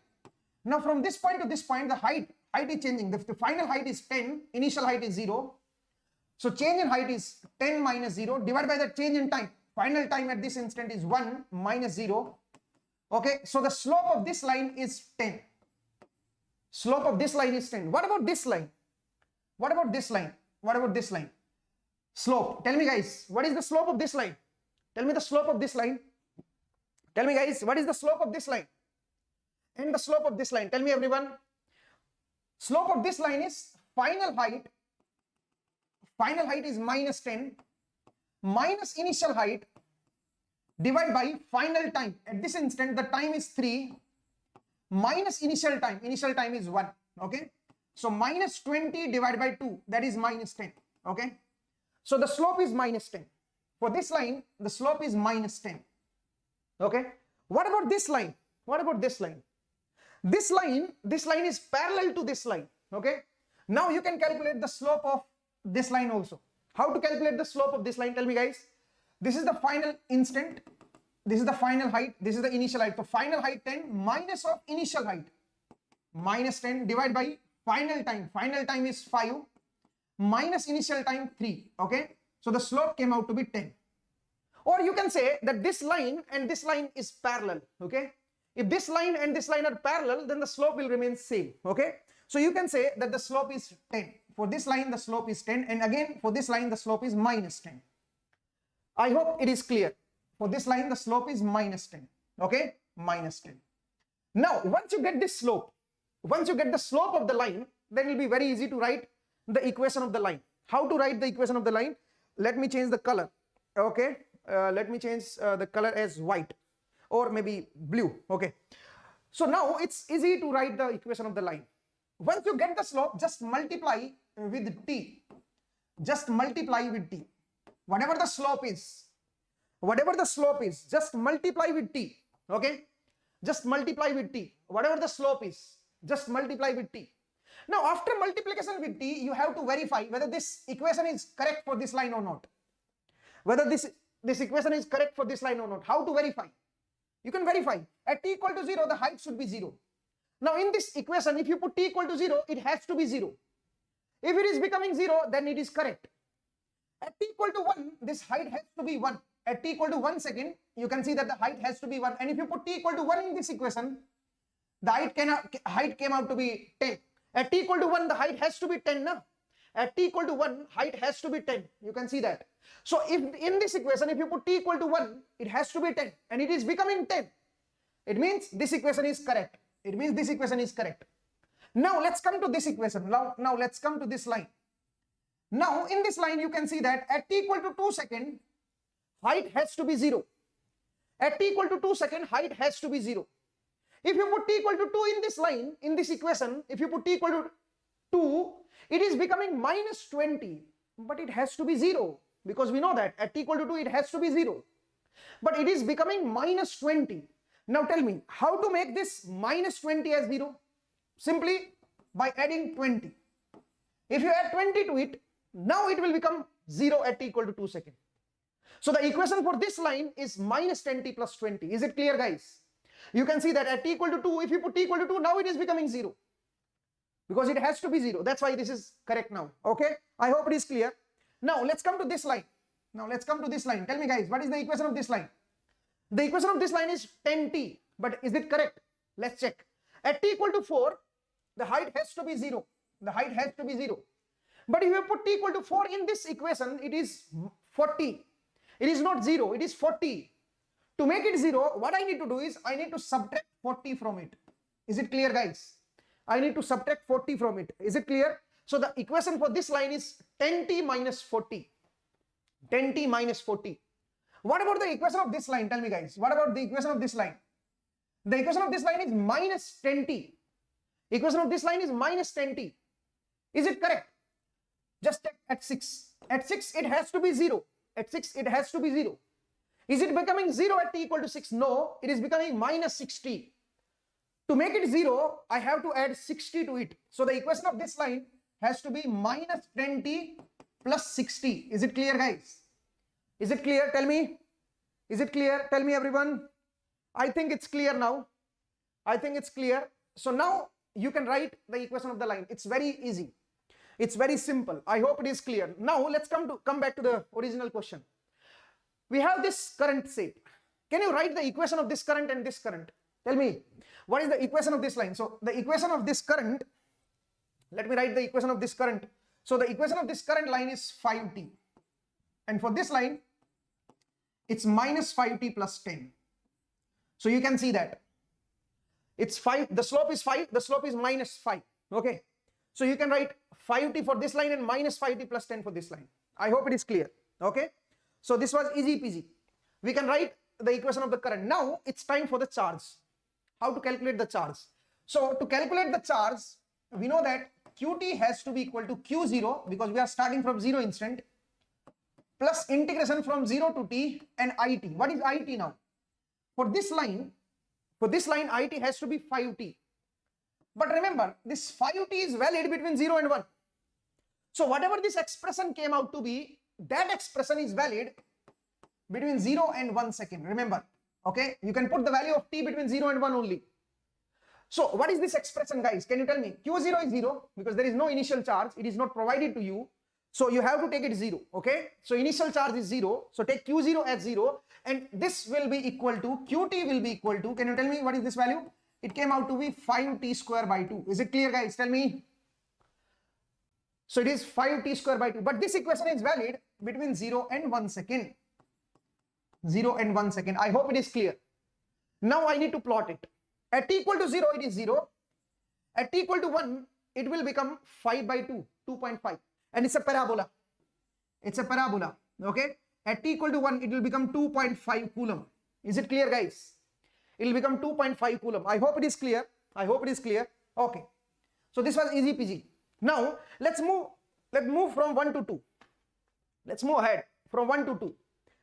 Now, from this point to this point, the height is changing. The final height is 10, initial height is 0. So, change in height is 10 minus 0 divided by the change in time. Final time at this instant is 1 minus 0. Okay, so the slope of this line is 10. Slope of this line is 10. What about this line? What about this line? What about this line? Slope. Tell me guys, what is the slope of this line? Tell me the slope of this line. Tell me guys, what is the slope of this line? And the slope of this line. Tell me everyone. Slope of this line is final height. Final height is minus 10 minus initial height divided by final time. At this instant, the time is 3 minus initial time. Initial time is 1. Okay. So minus 20 divided by 2, that is minus 10. Okay. So the slope is minus 10. For this line, the slope is minus 10. Okay. What about this line? What about this line? This line is parallel to this line. Okay. Now you can calculate the slope of this line also. How to calculate the slope of this line? Tell me guys. This is the final instant. This is the final height. This is the initial height. So final height 10 minus of initial height minus 10 divided by final time. Final time is 5 minus initial time 3. Okay. So the slope came out to be 10. Or you can say that this line and this line is parallel. Okay. If this line and this line are parallel, then the slope will remain same. Okay. So you can say that the slope is 10. For this line, the slope is 10. And again, for this line, the slope is minus 10. I hope it is clear. For this line, the slope is minus 10. Okay. Minus 10. Now, once you get this slope, once you get the slope of the line, then it will be very easy to write the equation of the line. How to write the equation of the line? Let me change the color. Okay. Let me change the color as white or maybe blue. Okay. So now it's easy to write the equation of the line. Once you get the slope, just multiply with t. Just multiply with t. Whatever the slope is, just multiply with t. Okay. Just multiply with t. Whatever the slope is, just multiply with t. Now, after multiplication with t, you have to verify whether this equation is correct for this line or not. Whether this equation is correct for this line or not. How to verify? You can verify. At t equal to 0, the height should be 0. Now, in this equation, if you put t equal to 0, it has to be 0. If it is becoming 0, then it is correct. At t equal to 1, this height has to be 1. At t equal to 1 second, you can see that the height has to be 1. And if you put t equal to 1 in this equation, the height came out to be 10. At t equal to 1, the height has to be 10 now. At t equal to 1, height has to be 10. You can see that. So if in this equation, if you put t equal to 1, it has to be 10. And it is becoming 10. It means this equation is correct. It means this equation is correct. Now let's come to this equation. Now let's come to this line. Now in this line, you can see that at t equal to 2 second, height has to be 0. At t equal to 2 second, height has to be 0. If you put t equal to 2 in this line, in this equation, if you put t equal to 2, it is becoming minus 20. But it has to be 0. Because we know that at t equal to 2, it has to be 0. But it is becoming minus 20. Now tell me, how to make this minus 20 as 0? Simply by adding 20. If you add 20 to it, now it will become 0 at t equal to 2 seconds. So the equation for this line is minus 10t plus 20. Is it clear, guys? You can see that at t equal to 2, if you put t equal to 2, now it is becoming 0. Because it has to be 0. That's why this is correct now. Okay? I hope it is clear. Now let's come to this line. Tell me guys, what is the equation of this line? The equation of this line is 10t. But is it correct? Let's check. At t equal to 4, the height has to be 0. The height has to be 0. But if you put t equal to 4 in this equation, it is 40. It is not 0, it is 40. To make it 0, what I need to do is, I need to subtract 40 from it. Is it clear, guys? I need to subtract 40 from it. Is it clear? So the equation for this line is 10t minus 40. 10t minus 40. What about the equation of this line? Tell me, guys. What about the equation of this line? The equation of this line is minus 10t. Equation of this line is minus 10t. Is it correct? Just check at 6. At 6, it has to be 0. At 6, it has to be 0. Is it becoming 0 at t equal to 6? No, it is becoming minus 60. To make it 0, I have to add 60 to it. So the equation of this line has to be minus 10t plus 60. Is it clear, guys? Is it clear? Tell me. Is it clear? Tell me, everyone. I think it's clear now. I think it's clear. So now you can write the equation of the line. It's very easy. It's very simple. I hope it is clear. Now let's come back to the original question. We have this current set. Can you write the equation of this current and this current? Tell me, what is the equation of this line? So the equation of this current, let me write the equation of this current. So the equation of this current line is 5t. And for this line, it's minus 5t plus 10. So you can see that it's 5, the slope is 5, the slope is minus 5. Okay. So you can write 5t for this line and minus 5t plus 10 for this line. I hope it is clear. Okay. So this was easy peasy. We can write the equation of the current. Now it's time for the charge. How to calculate the charge? So to calculate the charge, we know that qt has to be equal to q0 because we are starting from 0 instant plus integration from 0 to t and it. What is it now? For this line it has to be 5t. But remember, this 5t is valid between 0 and 1. So whatever this expression came out to be, that expression is valid between 0 and 1 second. Remember, okay? You can put the value of t between 0 and 1 only. So what is this expression, guys? Can you tell me? Q0 is 0 because there is no initial charge. It is not provided to you. So you have to take it 0, okay? So initial charge is 0. So take Q0 as 0 and this will be equal to, Qt will be equal to, can you tell me what is this value? It came out to be 5t square by 2. Is it clear, guys? Tell me. So it is 5t square by 2. But this equation is valid between 0 and 1 second. 0 and 1 second. I hope it is clear. Now I need to plot it. At t equal to 0, it is 0. At t equal to 1, it will become 5 by 2, 2.5. And it's a parabola. It's a parabola. Okay. At t equal to 1, it will become 2.5 coulomb. Is it clear, guys? It will become 2.5 coulomb. I hope it is clear. I hope it is clear. Okay. So this was easy peasy. Now let's move from 1 to 2. Let's move ahead from 1 to 2.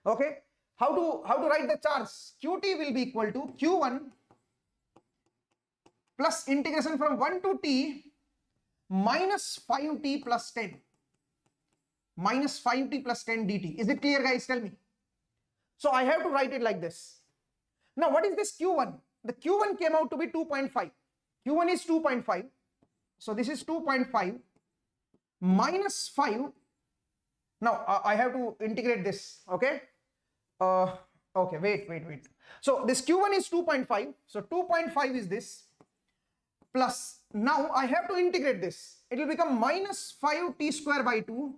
Okay. How to write the charge? Qt will be equal to Q1 plus integration from 1 to t minus 5t plus 10. Minus 5t plus 10 dt. Is it clear, guys? Tell me. So I have to write it like this. Now what is this Q1? The Q1 came out to be 2.5. Q1 is 2.5. So this is 2.5 minus 5. Now I have to integrate this. Okay. Okay. Wait. So this Q1 is 2.5. So 2.5 is this. Plus now I have to integrate this. It will become minus 5t square by 2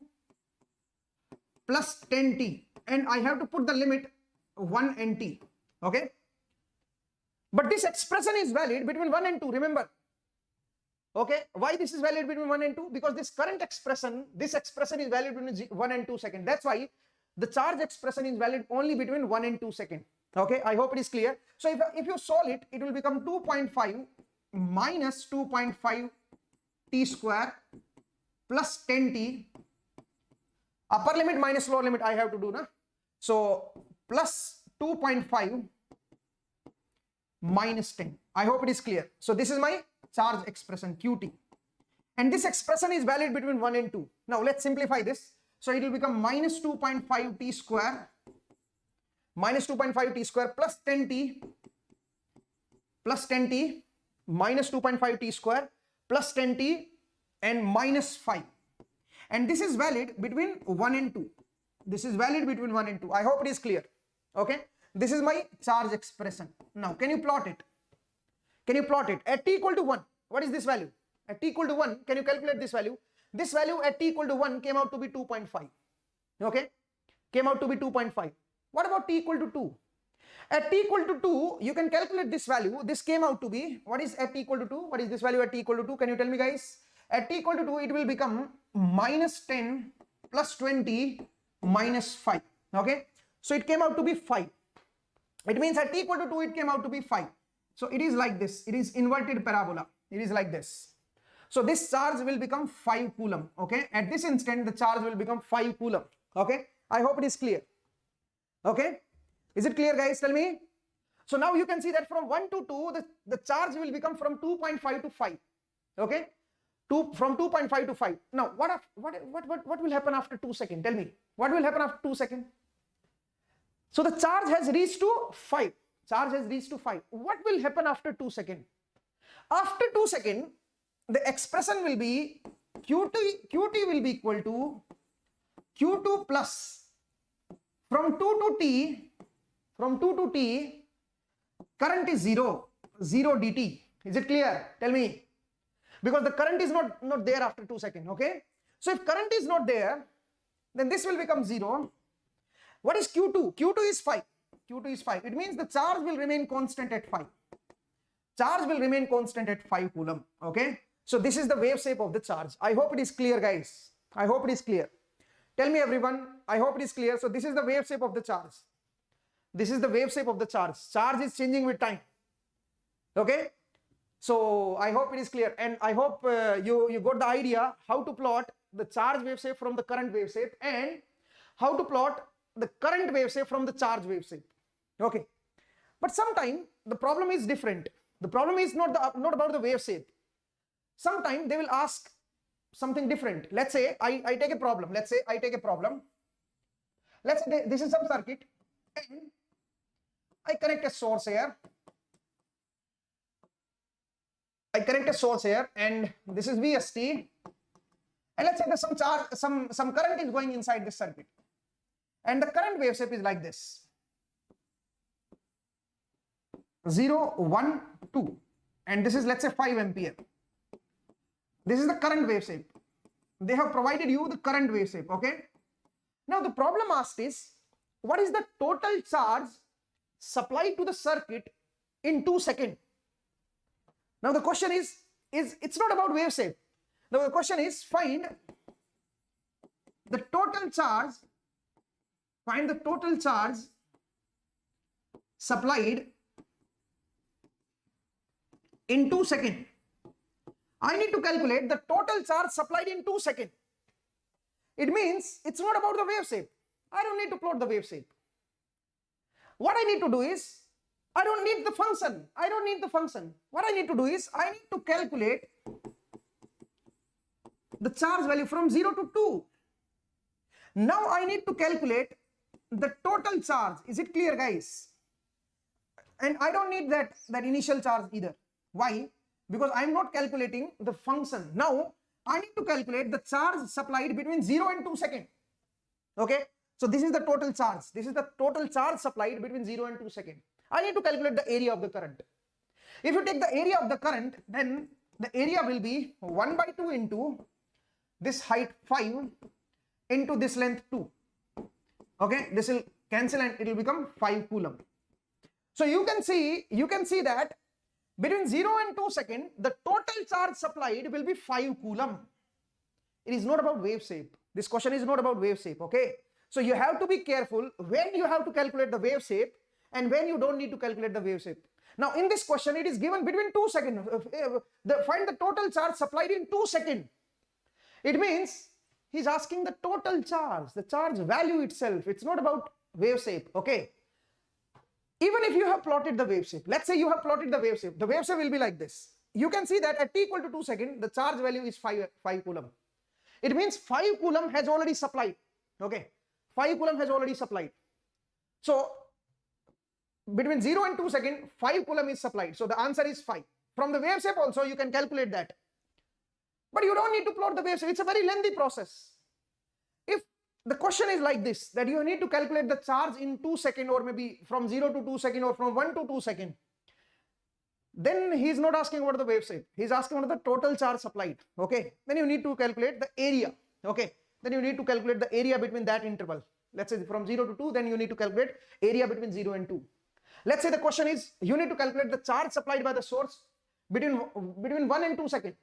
plus 10t. And I have to put the limit 1 and t. Okay. But this expression is valid between 1 and 2. Remember. Okay. Why this is valid between 1 and 2? Because this current expression, this expression is valid between 1 and 2 seconds. That's why the charge expression is valid only between 1 and 2 seconds. Okay. I hope it is clear. So if you solve it, it will become 2.5 minus 2.5 t square plus 10t. Upper limit minus lower limit I have to do, na? So plus 2.5 minus 10. I hope it is clear. So this is my charge expression Qt. And this expression is valid between 1 and 2. Now let's simplify this. So it will become minus 2.5 t square minus 2.5 t square plus 10t minus 2.5 t square plus 10t and minus 5. And this is valid between 1 and 2. This is valid between 1 and 2. I hope it is clear. Okay. This is my charge expression. Now, can you plot it? Can you plot it? At t equal to 1, what is this value? At t equal to 1, can you calculate this value? This value at t equal to 1 came out to be 2.5. Okay. Came out to be 2.5. What about t equal to 2? At t equal to 2, you can calculate this value. This came out to be, what is at t equal to 2? What is this value at t equal to 2? Can you tell me, guys? At t equal to 2, it will become minus 10 plus 20 minus 5. Okay. So it came out to be 5. It means at t equal to 2, it came out to be 5. So it is like this. It is inverted parabola. It is like this. So this charge will become 5 coulomb. Okay. At this instant, the charge will become 5 coulomb. Okay. I hope it is clear. Okay. Is it clear, guys? Tell me. So now you can see that from 1 to 2, the charge will become from 2.5 to 5. Okay. from 2.5 to 5. Now, what will happen after 2 seconds? Tell me, what will happen after 2 seconds? So the charge has reached to 5. Charge has reached to 5. What will happen after 2 seconds? After 2 seconds, the expression will be QT will be equal to Q2 plus from 2 to t, current is 0 dt. Is it clear? Tell me. Because the current is not there after 2 seconds, okay? So if current is not there, then this will become 0. What is Q2? Q2 is 5. Q2 is 5. It means the charge will remain constant at 5. Charge will remain constant at 5 coulomb, okay? So this is the wave shape of the charge. I hope it is clear, guys. I hope it is clear. Tell me, everyone, I hope it is clear. So this is the wave shape of the charge. This is the wave shape of the charge. Charge is changing with time, okay? So I hope it is clear, and I hope you got the idea how to plot the charge wave shape from the current wave shape and how to plot the current wave shape from the charge wave shape, okay? But sometimes the problem is different. The problem is not about the wave shape. Sometimes they will ask something different. Let's say I take a problem. Let's say I take a problem. Let's say this is some circuit and I connect a source here. I connect a source here and this is VST, and let's say there's some charge, some current is going inside this circuit, and the current wave shape is like this: 0, 1, 2, and this is, let's say, 5 ampere. This is the current wave shape. They have provided you the current wave shape, okay? Now the problem asked is, what is the total charge supplied to the circuit in 2 seconds? Now the question is it's not about wave shape. Now the question is, find the total charge supplied in 2 seconds. I need to calculate the total charge supplied in 2 seconds. It means it's not about the wave shape. I don't need to plot the wave shape. What I need to do is, I don't need the function. I don't need the function. What I need to do is, I need to calculate the charge value from 0 to 2. Now I need to calculate the total charge. Is it clear, guys? And I don't need that initial charge either. Why? Because I'm not calculating the function. Now I need to calculate the charge supplied between 0 and 2 seconds. Okay? So this is the total charge. This is the total charge supplied between 0 and 2 seconds. I need to calculate the area of the current. If you take the area of the current, then the area will be 1 by 2 into this height 5 into this length 2. Okay, this will cancel and it will become 5 coulomb. So you can see that between 0 and 2 seconds, the total charge supplied will be 5 coulomb. It is not about wave shape. This question is not about wave shape, okay? So you have to be careful when you have to calculate the wave shape and when you don't need to calculate the wave shape. Now in this question, it is given between 2 seconds. Find the total charge supplied in 2 seconds. It means he's asking the total charge, the charge value itself. It's not about wave shape, okay? Even if you have plotted the wave shape, let's say you have plotted the wave shape will be like this. You can see that at t equal to 2 seconds, the charge value is 5 coulomb. It means 5 coulomb has already supplied, okay? 5 coulomb has already supplied. So between 0 and 2 seconds, 5 coulomb is supplied. So the answer is 5. From the wave shape also, you can calculate that. But you don't need to plot the wave shape. It's a very lengthy process. If the question is like this, that you need to calculate the charge in 2 seconds, or maybe from 0 to 2 seconds, or from 1 to 2 seconds, then he is not asking about the wave shape. He is asking about the total charge supplied, okay? Then you need to calculate the area, okay? Then you need to calculate the area between that interval. Let's say from 0 to 2, then you need to calculate area between 0 and 2. Let's say the question is, you need to calculate the charge supplied by the source between 1 and 2 seconds.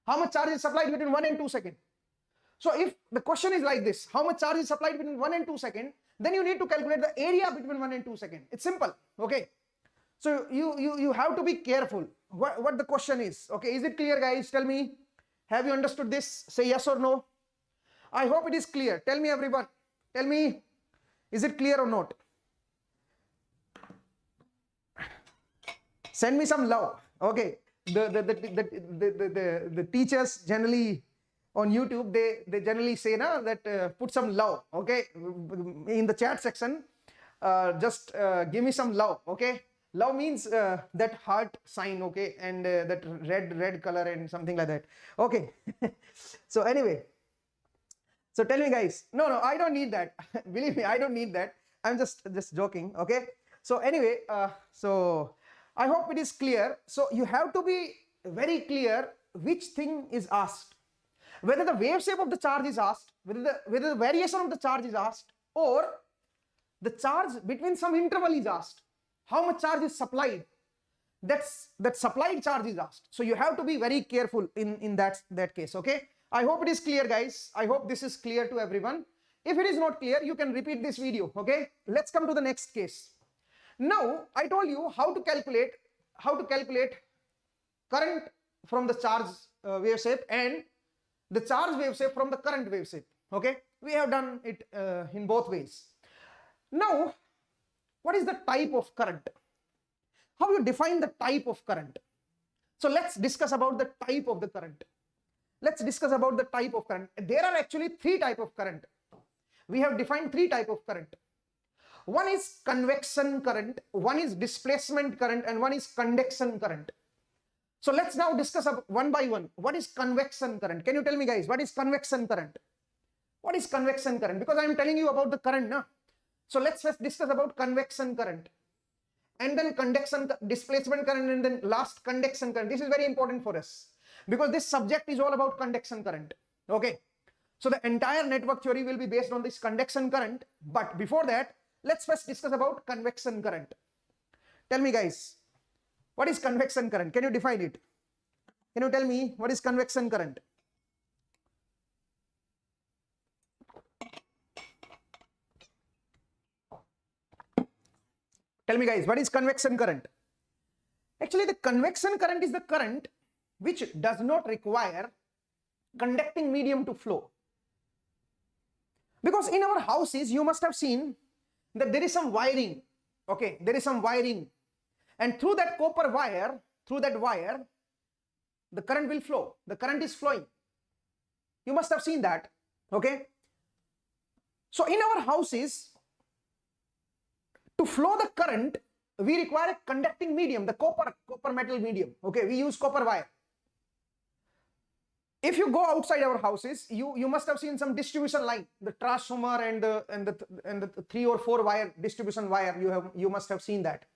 How much charge is supplied between 1 and 2 seconds? So if the question is like this, how much charge is supplied between 1 and 2 seconds, then you need to calculate the area between 1 and 2 seconds. It's simple, okay? So you have to be careful what the question is, okay? Is it clear, guys? Tell me, have you understood this? Say yes or no. I hope it is clear. Tell me, everyone. Tell me, is it clear or not? Send me some love, okay? the teachers generally on YouTube, they generally say na, that put some love, okay, in the chat section. Just give me some love, okay. Love means that heart sign, okay, and that red color and something like that, okay. So anyway, so tell me guys, no, I don't need that. Believe me, I don't need that. I'm just joking, okay. So anyway, so I hope it is clear. So you have to be very clear which thing is asked, whether the wave shape of the charge is asked, whether the variation of the charge is asked, or the charge between some interval is asked, how much charge is supplied, that supplied charge is asked. So you have to be very careful in that case, okay. I hope it is clear guys. I hope this is clear to everyone. If it is not clear, you can repeat this video, okay. Let's come to the next case. Now I told you how to calculate current from the charge wave shape and the charge wave shape from the current wave shape, okay. We have done it in both ways. Now what is the type of current? How you define the type of current? So let's discuss about the type of the current. Let's discuss about the type of current. There are actually three types of current. We have defined three types of current. One is convection current, one is displacement current, and one is conduction current. So let's now discuss one by one. What is convection current? Can you tell me guys, what is convection current? What is convection current? Because I am telling you about the current now. So let's first discuss about convection current, and then conduction, displacement current, and then last conduction current. This is very important for us because this subject is all about conduction current, okay. So the entire network theory will be based on this conduction current, but before that, let's first discuss about convection current. Tell me guys, what is convection current? Can you define it? Can you tell me what is convection current? Tell me guys, what is convection current? Actually, the convection current is the current which does not require conducting medium to flow. Because in our houses, you must have seen that there is some wiring, okay, there is some wiring, and through that copper wire, the current will flow, the current is flowing. You must have seen that, okay. So in our houses, to flow the current, we require a conducting medium, the copper metal medium, okay, we use copper wire. If you go outside our houses, you must have seen some distribution line, the transformer and the 3 or 4 wire distribution wire. You must have seen that.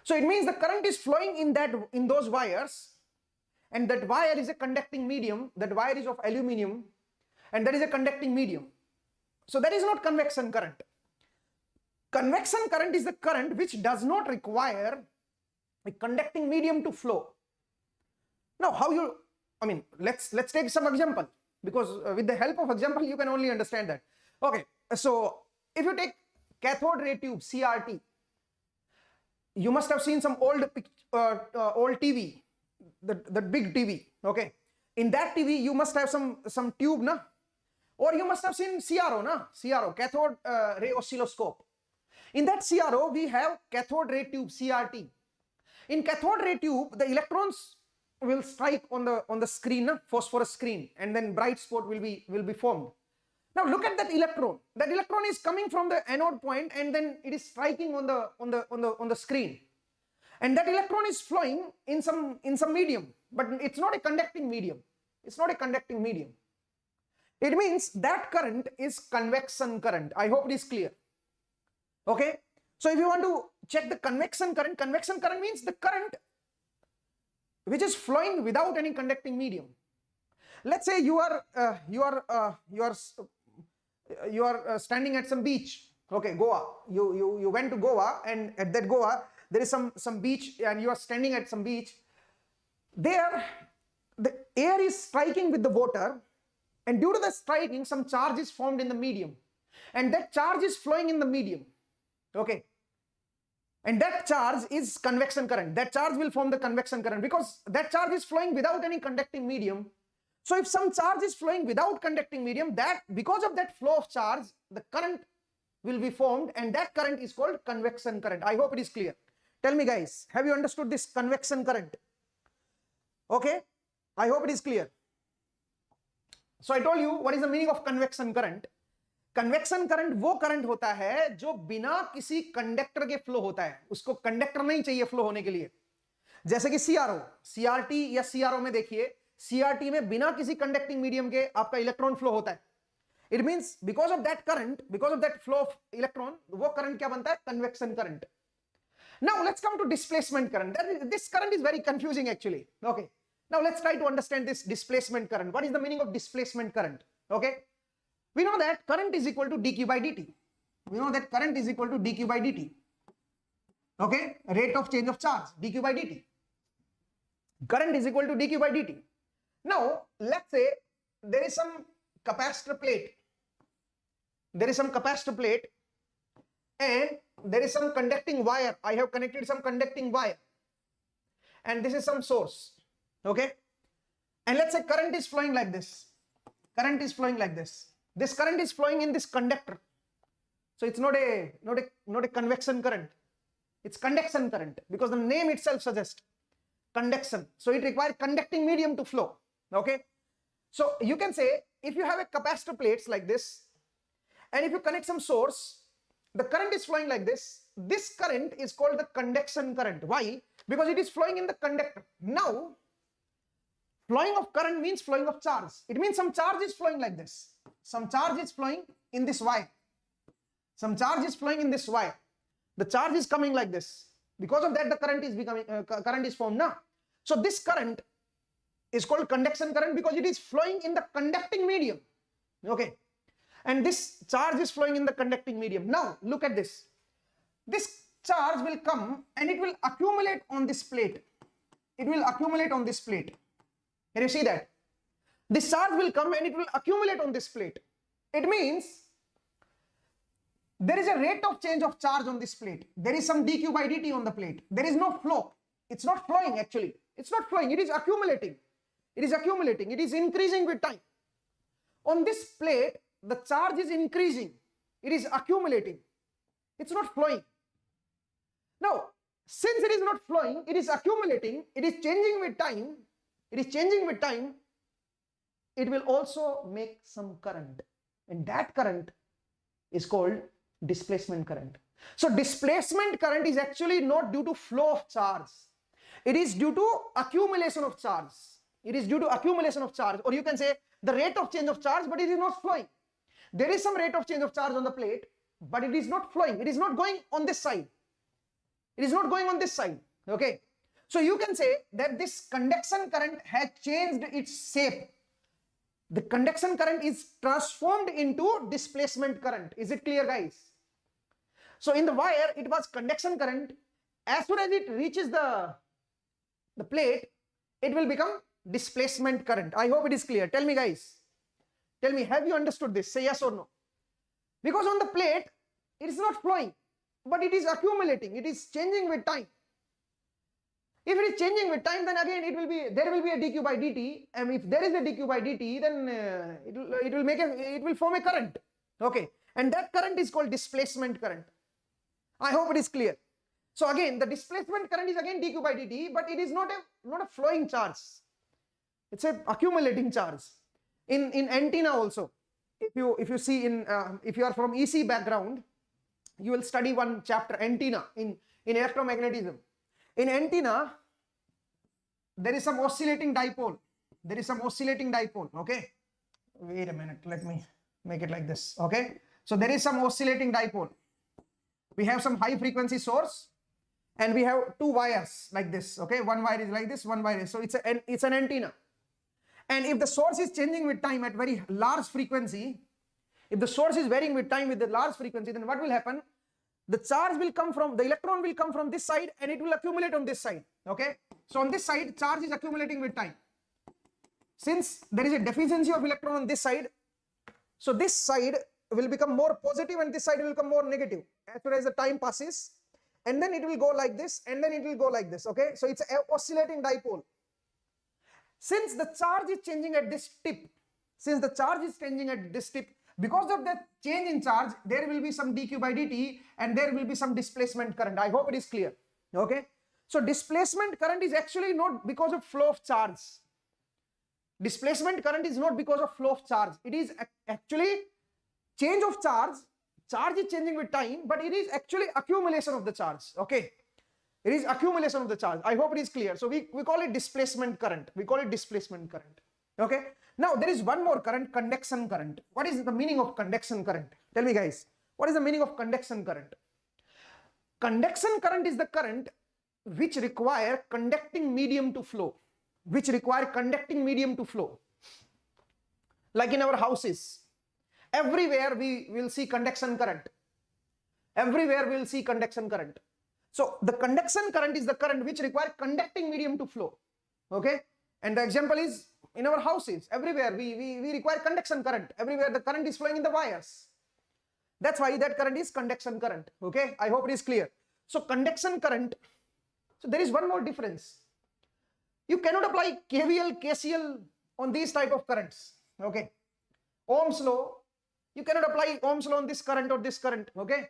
So it means the current is flowing in those wires, and that wire is a conducting medium. That wire is of aluminum, and that is a conducting medium. So that is not convection current. Convection current is the current which does not require a conducting medium to flow. Now, let's take some example, because with the help of example, you can only understand that. Okay, so if you take cathode ray tube, CRT, you must have seen some old TV, the big TV, okay. In that TV, you must have some tube, na? Or you must have seen CRO, cathode ray oscilloscope. In that CRO, we have cathode ray tube, CRT. In cathode ray tube, the electrons will strike on the screen, phosphorus screen, and then bright spot will be formed. Now look at that electron. That electron is coming from the anode point, and then it is striking on the screen. And that electron is flowing in some medium, but it's not a conducting medium. It's not a conducting medium. It means that current is convection current. I hope it is clear. Okay. So if you want to check the convection current means the current which is flowing without any conducting medium. Let's say you are standing at some beach. Okay, Goa. You went to Goa, and at that Goa there is some beach, and you are standing at some beach. There, the air is striking with the water, and due to the striking, some charge is formed in the medium, and that charge is flowing in the medium. Okay. And that charge is convection current. That charge will form the convection current because that charge is flowing without any conducting medium. So if some charge is flowing without conducting medium, because of that flow of charge, the current will be formed, and that current is called convection current. I hope it is clear. Tell me guys, have you understood this convection current? Okay, I hope it is clear. So I told you what is the meaning of convection current. Convection current वो current होता है जो बिना किसी conductor के flow होता है, उसको कंडक्टर नहीं चाहिए फ्लो होने के लिए. जैसे कि सीआरओ, सीआरटी या सीआरओ में देखिए, सीआरटी में बिना किसी कंडक्टिंग मीडियम के आपका इलेक्ट्रॉन फ्लो होता है. It means because of that current, because of that flow of electron, वो करंट क्या बनता है? Convection current. Now let's come to displacement current. This current is very confusing actually. Okay, now let's try to understand this displacement current. What is the meaning of displacement current? Okay, we know that current is equal to dq by dt. We know that current is equal to dq by dt. Okay, rate of change of charge, dq by dt. Current is equal to dq by dt. Now let's say there is some capacitor plate. There is some capacitor plate and there is some conducting wire. I have connected some conducting wire and this is some source. Okay, and let's say current is flowing like this. Current is flowing like this. This current is flowing in this conductor, so it's not a convection current, it's conduction current, because the name itself suggests conduction, so it requires conducting medium to flow. Okay, so you can say if you have a capacitor plates like this and if you connect some source, the current is flowing like this. This current is called the conduction current. Why? Because it is flowing in the conductor. Now flowing of current means flowing of charge. It means some charge is flowing like this. Some charge is flowing in this wire. Some charge is flowing in this wire. The charge is coming like this. Because of that, the current is becoming current is formed now. So this current is called conduction current because it is flowing in the conducting medium. Okay, and this charge is flowing in the conducting medium. Now look at this. This charge will come and it will accumulate on this plate. It will accumulate on this plate. Can you see that? This charge will come and it will accumulate on this plate. It means there is a rate of change of charge on this plate. There is some dq by dt on the plate. There is no flow. It's not flowing actually. It's not flowing. It is accumulating. It is accumulating. It is increasing with time. On this plate, the charge is increasing. It is accumulating. It's not flowing. Now, since it is not flowing, it is accumulating. It is changing with time. It is changing with time. It will also make some current, and that current is called displacement current. So displacement current is actually not due to flow of charge. It is due to accumulation of charge. It is due to accumulation of charge, or you can say the rate of change of charge, but it is not flowing. There is some rate of change of charge on the plate, but it is not flowing. It is not going on this side. It is not going on this side. Okay, so you can say that this conduction current has changed its shape. The conduction current is transformed into displacement current. Is it clear, guys? So in the wire, it was conduction current. As soon as it reaches the plate, it will become displacement current. I hope it is clear. Tell me, guys. Tell me, have you understood this? Say yes or no. Because on the plate, it is not flowing, but it is accumulating. It is changing with time. If it is changing with time, then again there will be a dq by dt, and if there is a dq by dt, then it will form a current. Okay, and that current is called displacement current. I hope it is clear. So again, the displacement current is again dq by dt, but it is not a flowing charge. It's a accumulating charge. In antenna also, if you see if you are from EC background, you will study one chapter, antenna, in electromagnetism. In antenna, there is some oscillating dipole. There is some oscillating dipole. Okay, wait a minute, let me make it like this. Okay, so there is some oscillating dipole. We have some high frequency source and we have two wires like this. Okay, one wire is like this, one wire is, so it's an antenna. And if the source is changing with time at very large frequency, if the source is varying with time with the large frequency, then what will happen? The charge will come from, the electron will come from this side and it will accumulate on this side. Okay, so on this side, charge is accumulating with time. Since there is a deficiency of electron on this side, so this side will become more positive and this side will become more negative as soon as the time passes, and then it will go like this and then it will go like this. Okay, so it's an oscillating dipole. Since the charge is changing at this tip, because of that change in charge, there will be some dq by dt and there will be some displacement current. I hope it is clear. Okay, So displacement current is actually not because of flow of charge. Displacement current is not because of flow of charge. It is actually change of charge. Charge is changing with time, but it is actually accumulation of the charge. Okay, it is accumulation of the charge. I hope it is clear. So we call it displacement current. We call it displacement current. Okay. Now there is one more current, conduction current. What is the meaning of conduction current? Tell me guys, what is the meaning of conduction current? Conduction current is the current which require conducting medium to flow. Which require conducting medium to flow. Like in our houses, everywhere we will see conduction current. Everywhere we will see conduction current. So the conduction current is the current which require conducting medium to flow. Okay, and the example is in our houses. Everywhere we require conduction current. Everywhere the current is flowing in the wires. That's why that current is conduction current. Okay, I hope it is clear. So conduction current. So there is one more difference. You cannot apply KVL, KCL on these type of currents. Okay, Ohm's law. You cannot apply Ohm's law on this current or this current. Okay,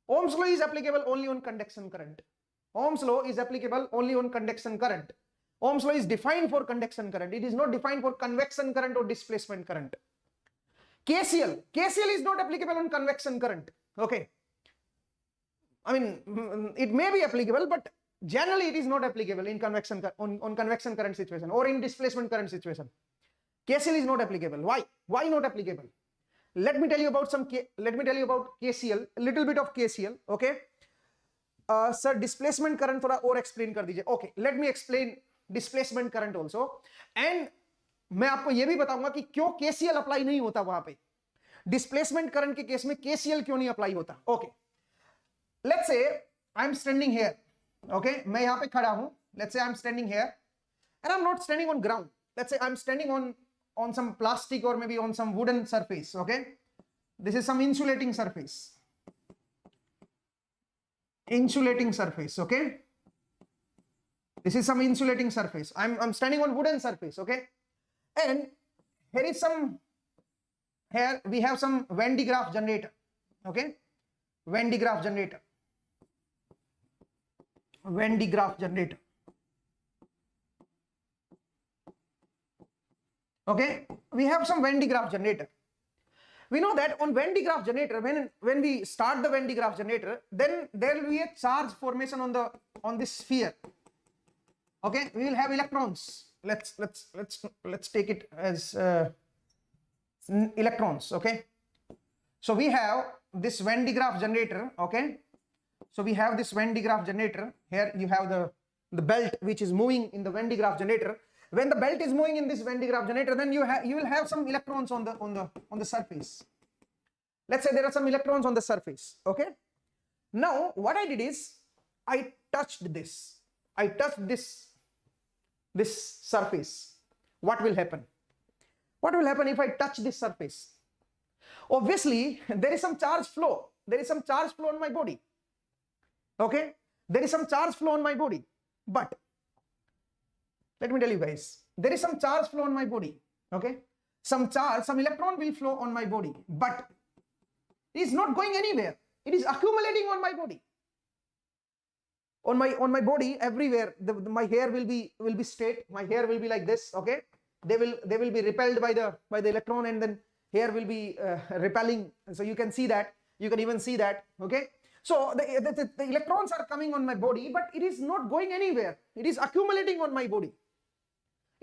Ohm's law is applicable only on conduction current. Ohm's law is applicable only on conduction current. Ohm's law is defined for conduction current. It is not defined for convection current or displacement current. KCL is not applicable on convection current. Okay, I mean it may be applicable, but generally it is not applicable in convection on convection current situation or in displacement current situation. KCL is not applicable. Why not applicable? Let me tell you about KCL, a little bit of KCL. Okay, sir, displacement current थोड़ा और explain कर दीजिए. Okay, let me explain displacement current also, and मैं आपको ये भी बताऊंगा कि क्यों KCL अप्लाई नहीं होता वहां पे. डिस्प्लेसमेंट करंट के केस में KCL क्यों नहीं अप्लाई होता. Okay, let's say I am standing here. Okay, मैं यहां पे खड़ा हूं. Let's say I am standing here and I am not standing on ground. Let's say I am standing on some plastic or maybe on some wooden surface. Okay, this is some insulating surface. Okay, this is some insulating surface. I'm standing on wooden surface. Okay, and here we have some Venn diagram generator. Okay, Venn diagram generator. Okay, we have some Venn diagram generator. We know that on Venn diagram generator, when we start the Venn diagram generator, then there will be a charge formation on this sphere. Okay, we will have electrons. Let's take it as electrons. Okay, so we have this Venn diagram generator. Okay, so we have this Venn diagram generator. Here you have the belt which is moving in the Venn diagram generator. When the belt is moving in this Venn diagram generator, then you will have some electrons on the surface. Let's say there are some electrons on the surface. Okay, now what I did is I touched this surface. What will happen? What will happen if I touch this surface? Obviously there is some charge flow. There is some charge flow on my body. Okay, there is some charge flow on my body, but let me tell you guys, there is some charge flow on my body. Okay, some electron will flow on my body, but it is not going anywhere. It is accumulating on my body. On my body, everywhere my hair will be straight. My hair will be like this. Okay, they will be repelled by the electron, and then hair will be repelling. So you can see that. You can even see that. Okay, so the electrons are coming on my body, but it is not going anywhere. It is accumulating on my body.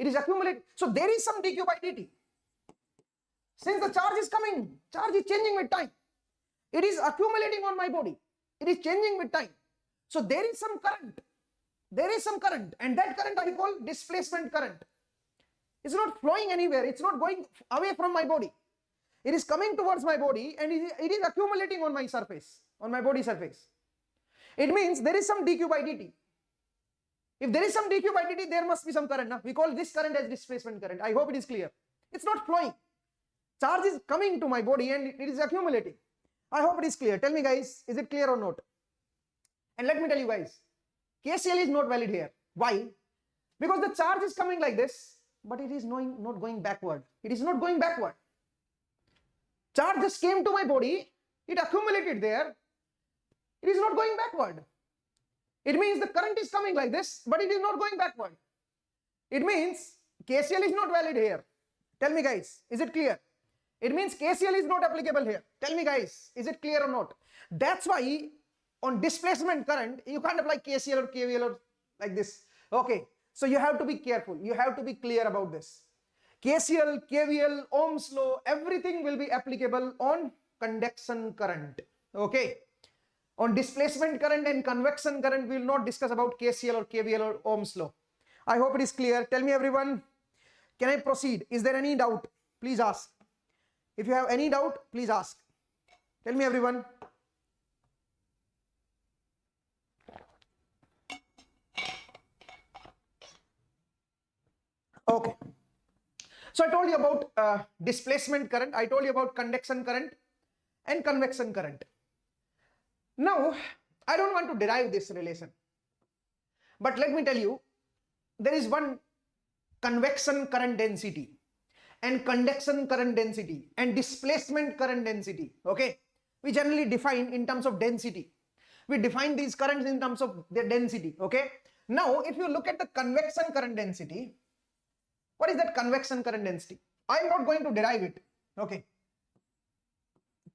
It is accumulating. So there is some dq by dt. Since the charge is coming, charge is changing with time. It is accumulating on my body. It is changing with time. So there is some current. There is some current, and that current I call displacement current. It's not flowing anywhere. It's not going away from my body. It is coming towards my body, and it is accumulating on my surface, on my body surface. It means there is some dq by dt. If there is some dq by dt, there must be some current. Now we call this current as displacement current. I hope it is clear. It's not flowing. Charge is coming to my body and it is accumulating. I hope it is clear. Tell me guys, is it clear or not? And let me tell you guys, KCL is not valid here. Why? Because the charge is coming like this, but it is not going backward. It is not going backward. Charge just came to my body, it accumulated there. It is not going backward. It means the current is coming like this, but it is not going backward. It means KCL is not valid here. Tell me guys, is it clear? It means KCL is not applicable here. Tell me guys, is it clear or not? That's why on displacement current, you can't apply KCL or KVL or like this. Okay, so you have to be careful. You have to be clear about this. KCL, KVL, Ohm's law, everything will be applicable on conduction current. Okay. On displacement current and convection current, we will not discuss about KCL or KVL or Ohm's law. I hope it is clear. Tell me everyone, can I proceed? Is there any doubt? Please ask. If you have any doubt, please ask. Tell me everyone. Okay. So I told you about displacement current. I told you about conduction current and convection current. Now, I don't want to derive this relation. But let me tell you, there is one convection current density and conduction current density and displacement current density. Okay, we generally define in terms of density. We define these currents in terms of their density. Okay, now if you look at the convection current density, what is that convection current density? I'm not going to derive it. Okay,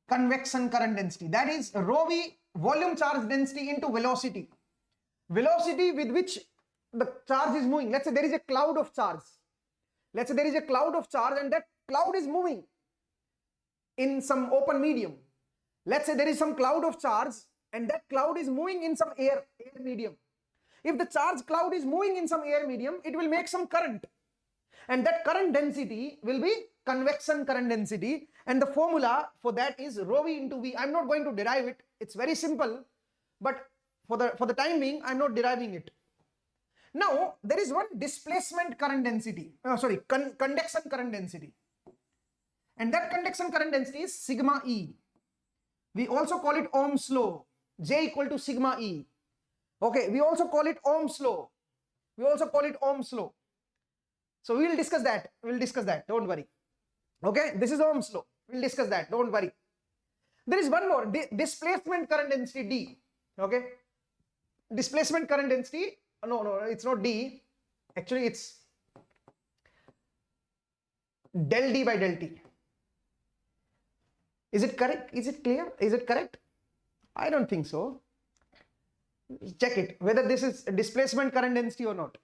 convection current density, that is rho v, volume charge density into velocity. Velocity with which the charge is moving. Let's say there is a cloud of charge. Let's say there is a cloud of charge and that cloud is moving in some open medium. Let's say there is some cloud of charge and that cloud is moving in some air medium. If the charge cloud is moving in some air medium, it will make some current. And that current density will be convection current density. And the formula for that is rho v into v. I'm not going to derive it. It's very simple. But for the time being, I'm not deriving it. Now, there is one displacement current density, conduction current density. And that conduction current density is sigma E. We also call it Ohm's law, J equal to sigma E. Okay, we also call it Ohm's law. So we will discuss that. Don't worry. Okay, this is Ohm's law. We'll discuss that. Don't worry. There is one more, displacement current density D. Okay, displacement current density. No, it's not D. Actually, it's del D by del T. Is it correct? Is it clear? Is it correct? I don't think so. Check it whether this is displacement current density or not.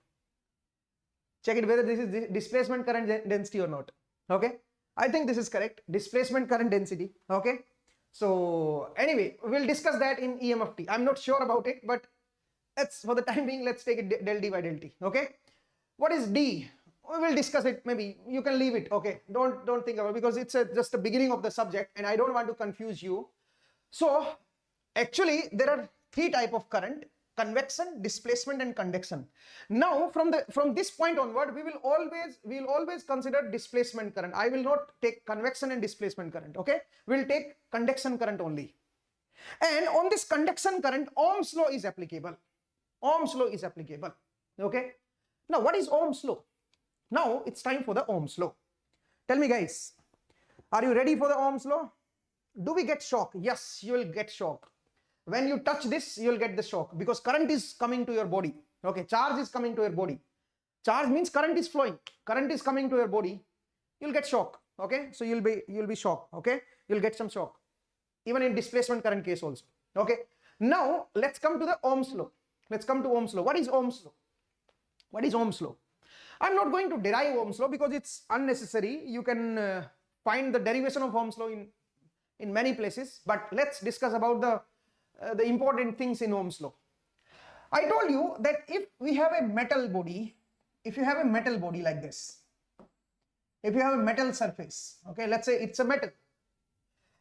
Check it whether this is displacement current density or not. Okay, I think this is correct. Displacement current density. Okay, so anyway, we'll discuss that in EMFT. I'm not sure about it, but for the time being, let's take it del D by del T. Okay, what is D? We will discuss it. Maybe you can leave it. Okay, don't think about it because it's just the beginning of the subject and I don't want to confuse you. So actually there are three types of current: convection, displacement and conduction. Now from this point onward, we will always consider displacement current. I will not take convection and displacement current. Okay, we'll take conduction current only. And on this conduction current, Ohm's law is applicable. Okay, now what is Ohm's law? Now it's time for the Ohm's law. Tell me guys, are you ready for the Ohm's law? Do we get shock? Yes, you will get shock. When you touch this, you will get the shock because current is coming to your body. Okay, charge is coming to your body. Charge means current is flowing. Current is coming to your body. You'll get shock. Okay, so you'll be shocked. Okay, you'll get some shock. Even in displacement current case also. Okay, now let's come to the Ohm's law. What is Ohm's law? I'm not going to derive Ohm's law because it's unnecessary. You can find the derivation of Ohm's law in many places, but let's discuss about the important things in Ohm's law. I told you that if we have a metal body, like this, if you have a metal surface, okay, let's say it's a metal.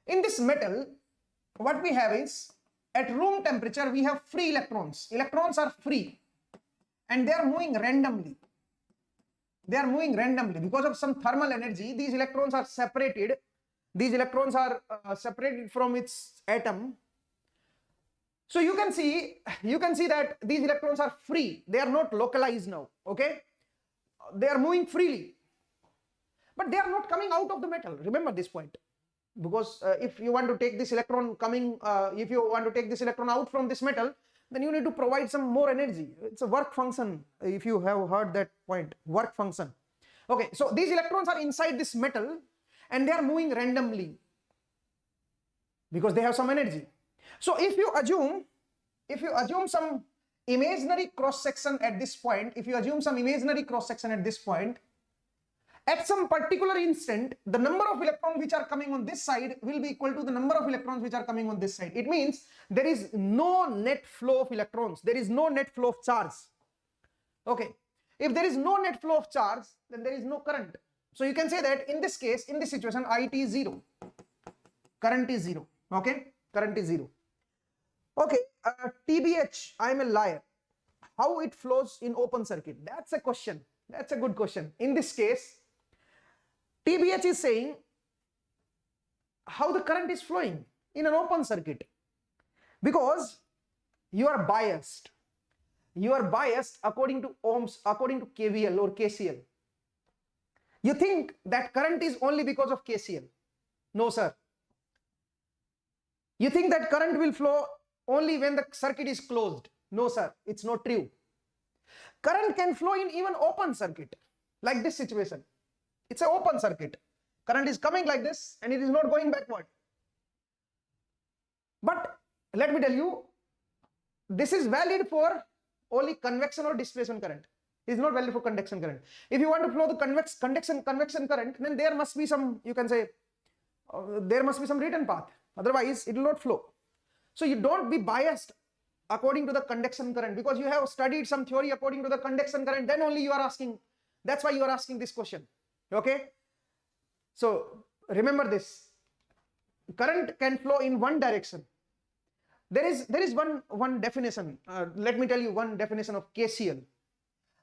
In this metal, what we have is, at room temperature, we have free electrons. Electrons are free and they are moving randomly. Because of some thermal energy. These electrons are separated. Separated from its atom. So you can see that these electrons are free. They are not localized now. Okay, they are moving freely, but they are not coming out of the metal. Remember this point. Because if you want to take this electron out from this metal, then you need to provide some more energy. It's a work function, if you have heard that point, work function. Okay, so these electrons are inside this metal and they are moving randomly because they have some energy. So if you assume some imaginary cross section at this point, at some particular instant, the number of electrons which are coming on this side will be equal to the number of electrons which are coming on this side. It means there is no net flow of electrons. There is no net flow of charge. Okay. If there is no net flow of charge, then there is no current. So you can say that in this case, in this situation, IT is 0. Current is 0. Okay. Current is 0. Okay. TBH, I am a liar. How it flows in open circuit? That's a question. That's a good question. In this case, TBH is saying how the current is flowing in an open circuit, because you are biased. You are biased according to Ohms, according to KVL or KCL. You think that current is only because of KCL. No, sir. You think that current will flow only when the circuit is closed. No, sir. It's not true. Current can flow in even open circuit, like this situation. It's an open circuit. Current is coming like this and it is not going backward. But let me tell you, this is valid for only convection or displacement current. It is not valid for conduction current. If you want to flow the convection current, then there must be some, you can say, there must be some written path. Otherwise, it will not flow. So you don't be biased according to the conduction current, because you have studied some theory according to the conduction current, then only you are asking. That's why you are asking this question. Okay. So remember this. Current can flow in one direction. There is one definition. Let me tell you one definition of KCL.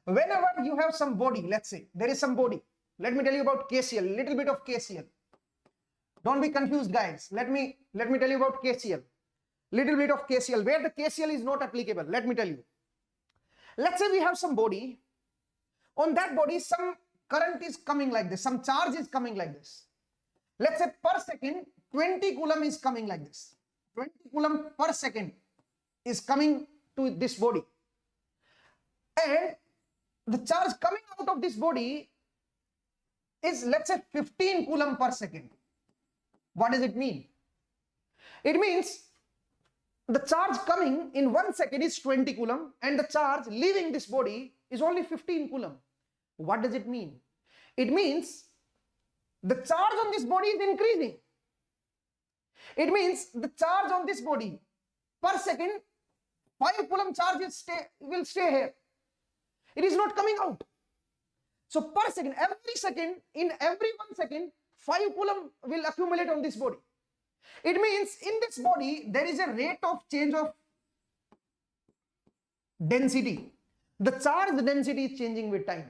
Whenever you have some body, let's say there is some body. Let me tell you about KCL. Little bit of KCL. Don't be confused, guys. Let me tell you about KCL. Little bit of KCL, where the KCL is not applicable. Let me tell you. Let's say we have some body. On that body, some current is coming like this. Some charge is coming like this. Let's say per second, 20 coulomb is coming like this. 20 coulomb per second is coming to this body. And the charge coming out of this body is, let's say, 15 coulomb per second. What does it mean? It means the charge coming in 1 second is 20 coulomb and the charge leaving this body is only 15 coulomb. What does it mean? It means the charge on this body is increasing. It means the charge on this body per second, 5 coulomb charge will stay here. It is not coming out. So per second, in every 1 second, 5 coulomb will accumulate on this body. It means in this body, there is a rate of change of density. The charge density is changing with time.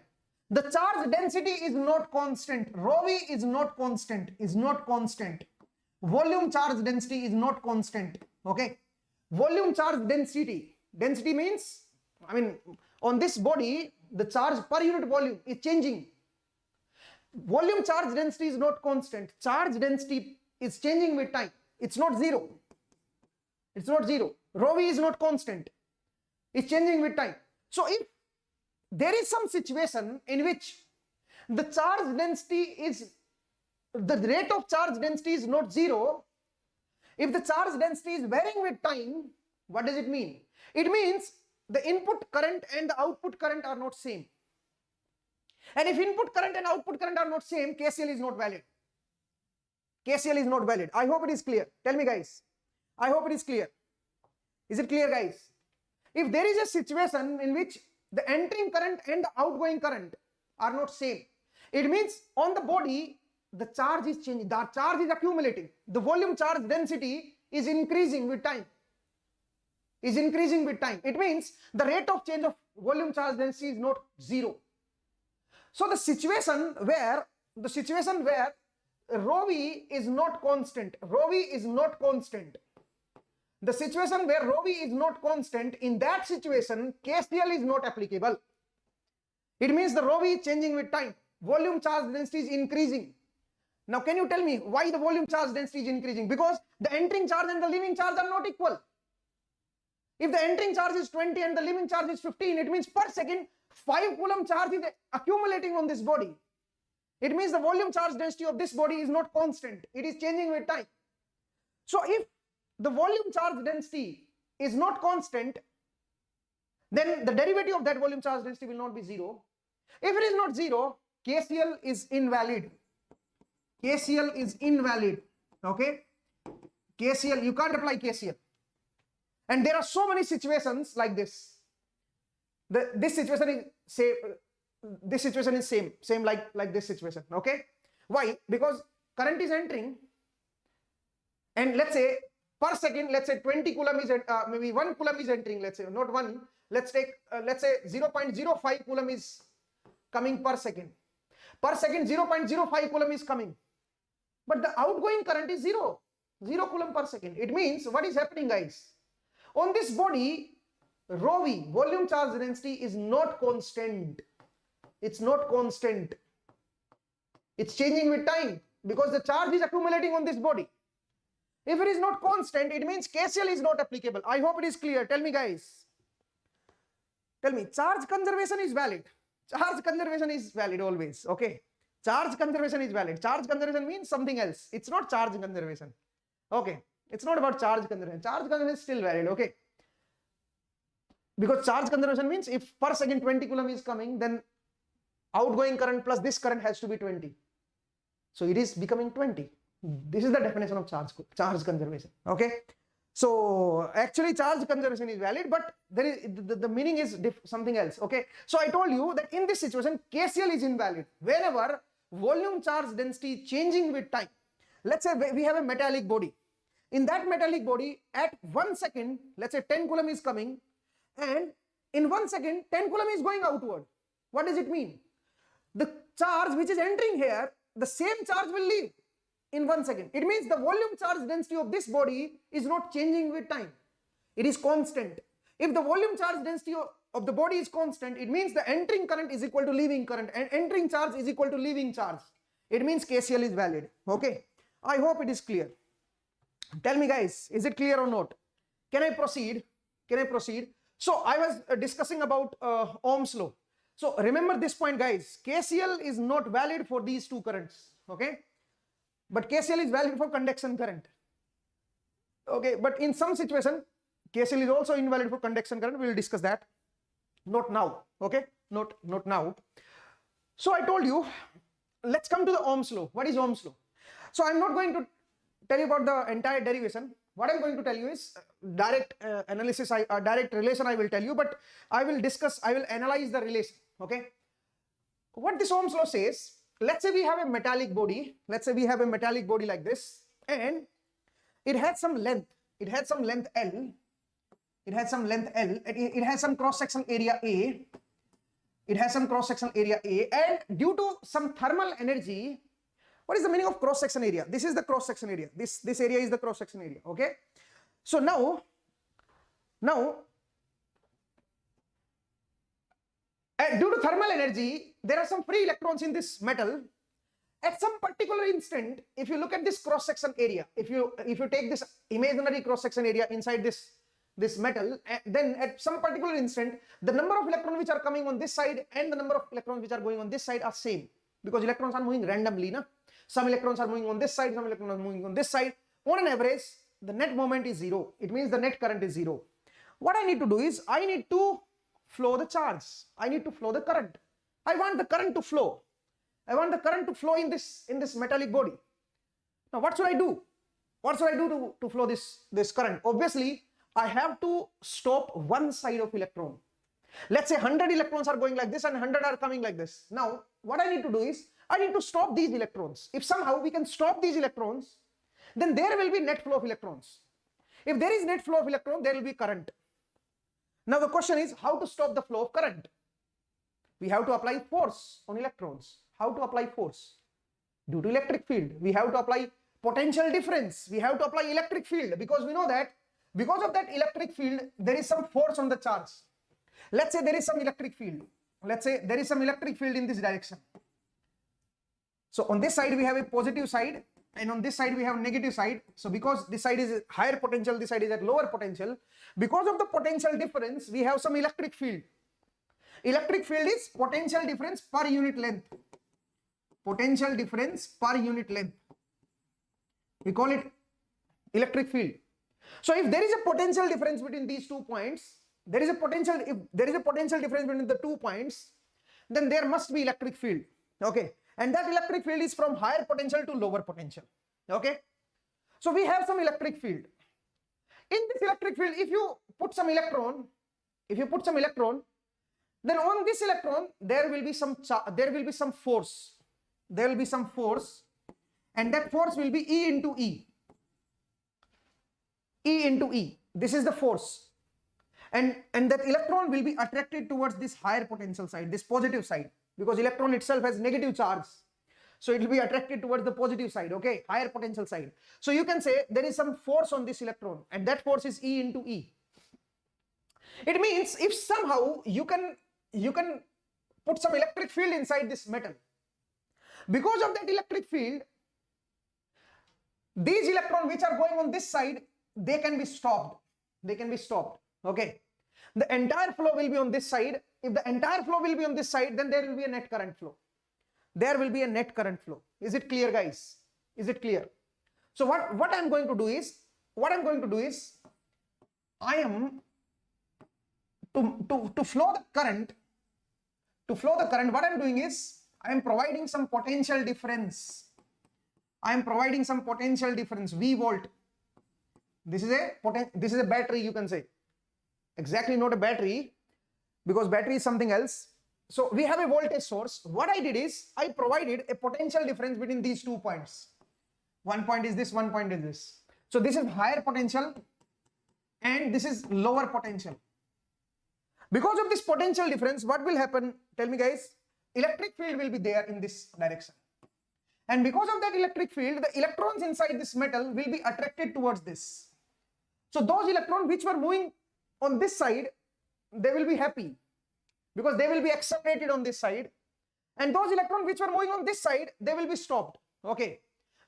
The charge density is not constant. Rho v is not constant, Volume charge density is not constant. Okay. Volume charge density. Density means, I mean, on this body, the charge per unit volume is changing. Volume charge density is not constant. Charge density is changing with time. It's not zero. It's not zero. Rho v is not constant. It's changing with time. So if there is some situation in which the charge density is, the rate of charge density is not zero, if the charge density is varying with time, what does it mean? It means the input current and the output current are not same. And if input current and output current are not same, KCL is not valid. KCL is not valid. I hope it is clear. Tell me, guys. I hope it is clear. Is it clear, guys? If there is a situation in which the entering current and the outgoing current are not same, it means on the body, the charge is changing. The charge is accumulating. The volume charge density is increasing with time. It means the rate of change of volume charge density is not zero. So the situation where rho v is not constant, the situation where rho v is not constant, in that situation KCL is not applicable. It means the rho v is changing with time. Volume charge density is increasing. Now can you tell me why the volume charge density is increasing? Because the entering charge and the leaving charge are not equal. If the entering charge is 20 and the leaving charge is 15, it means per second 5 coulomb charge is accumulating on this body. It means the volume charge density of this body is not constant. It is changing with time. So if the volume charge density is not constant, then the derivative of that volume charge density will not be 0. If it is not 0, KCL is invalid. KCL is invalid. Okay? KCL, you can't apply KCL. And there are so many situations like this. This situation is same like this situation. Okay? Why? Because current is entering, and let's say per second, let's say 20 coulomb is maybe 1 coulomb is entering. Let's say not 1. Let's take let's say 0.05 coulomb is coming per second. Per second 0.05 coulomb is coming, but the outgoing current is 0 coulomb per second. It means what is happening, guys? On this body, rho v, volume charge density, is not constant. It's not constant. It's changing with time because the charge is accumulating on this body. If it is not constant, it means KCL is not applicable. I hope it is clear. Tell me, guys. Tell me, charge conservation is valid. Charge conservation is valid always. Okay. Charge conservation is valid. Charge conservation means something else. It's not charge conservation. Okay. It's not about charge conservation. Charge conservation is still valid. Okay. Because charge conservation means if per second 20 coulomb is coming, then outgoing current plus this current has to be 20. So it is becoming 20. This is the definition of charge conservation. Okay. So actually charge conservation is valid, but there is the meaning is something else. Okay. So I told you that in this situation KCL is invalid whenever volume charge density changing with time. Let's say we have a metallic body. In that metallic body, at 1 second, let's say 10 coulomb is coming, and in 1 second 10 coulomb is going outward. What does it mean? The charge which is entering here, the same charge will leave in 1 second. It means the volume charge density of this body is not changing with time. It is constant. If the volume charge density of the body is constant, it means the entering current is equal to leaving current, and entering charge is equal to leaving charge. It means KCL is valid. Okay. I hope it is clear. Tell me, guys, is it clear or not? Can I proceed? Can I proceed? So I was discussing about Ohm's law. So remember this point, guys. KCL is not valid for these two currents. Okay. But KCL is valid for conduction current. Okay. But in some situation, KCL is also invalid for conduction current. We will discuss that. Not now. Okay. Not now. So I told you, let's come to the Ohm's law. What is Ohm's law? So I'm not going to tell you about the entire derivation. What I'm going to tell you is direct analysis, direct relation I will tell you, but I will analyze the relation. Okay. What this Ohm's law says, let's say we have a metallic body. Let's say we have a metallic body like this, and it had some length. It had some length L. It has some length L. It has some cross-section area A. It has some cross-section area A, and due to some thermal energy. What is the meaning of cross-section area? This is the cross-section area. This area is the cross-section area. Okay. So now, due to thermal energy, there are some free electrons in this metal. At some particular instant, if you look at this cross-section area, if you take this imaginary cross-section area inside this metal, then at some particular instant, the number of electrons which are coming on this side and the number of electrons which are going on this side are same, because electrons are moving randomly, na? Some electrons are moving on this side, some electrons are moving on this side. On an average, the net moment is 0. It means the net current is 0. What I need to do is, I need to flow the charge. I need to flow the current. I want the current to flow. I want the current to flow in this metallic body. Now what should I do? What should I do to flow this current? Obviously, I have to stop one side of electron. Let's say 100 electrons are going like this and 100 are coming like this. Now, what I need to do is, I need to stop these electrons. If somehow we can stop these electrons, then there will be net flow of electrons. If there is net flow of electrons, there will be current. Now the question is, how to stop the flow of current? We have to apply force on electrons. How to apply force? Due to electric field, we have to apply potential difference. We have to apply electric field, because we know that because of that electric field, there is some force on the charge. Let's say there is some electric field. Let's say there is some electric field in this direction. So on this side we have a positive side and on this side we have negative side. So because this side is higher potential, this side is at lower potential, because of the potential difference, we have some electric field. Electric field is potential difference per unit length. Potential difference per unit length. We call it electric field. So if there is a potential difference between these 2 points, if there is a potential difference between the 2 points, then there must be electric field. Okay, and that electric field is from higher potential to lower potential. Okay, so we have some electric field. In this electric field, if you put some electron, then on this electron there will be some force. There will be some force, and that force will be E into E. E into E. This is the force, and that electron will be attracted towards this higher potential side, this positive side, because electron itself has negative charge, so it will be attracted towards the positive side. Okay, higher potential side. So you can say there is some force on this electron, and that force is E into E. It means if somehow you can put some electric field inside this metal, because of that electric field, these electrons which are going on this side, they can be stopped. Okay, the entire flow will be on this side. If the entire flow will be on this side, then there will be a net current flow. Is it clear, guys? Is it clear? So what I'm going to do is I am to flow the current. What I'm doing is I am providing some potential difference. V volt. This is a battery, you can say. Exactly not a battery, because battery is something else. So we have a voltage source. What I did is I provided a potential difference between these 2 points. One point is this, one point is this. So this is higher potential and this is lower potential. Because of this potential difference, what will happen? Tell me, guys. Electric field will be there in this direction. And because of that electric field, the electrons inside this metal will be attracted towards this. So those electrons which were moving on this side, they will be happy because they will be accelerated on this side. And those electrons which were moving on this side, they will be stopped. Okay,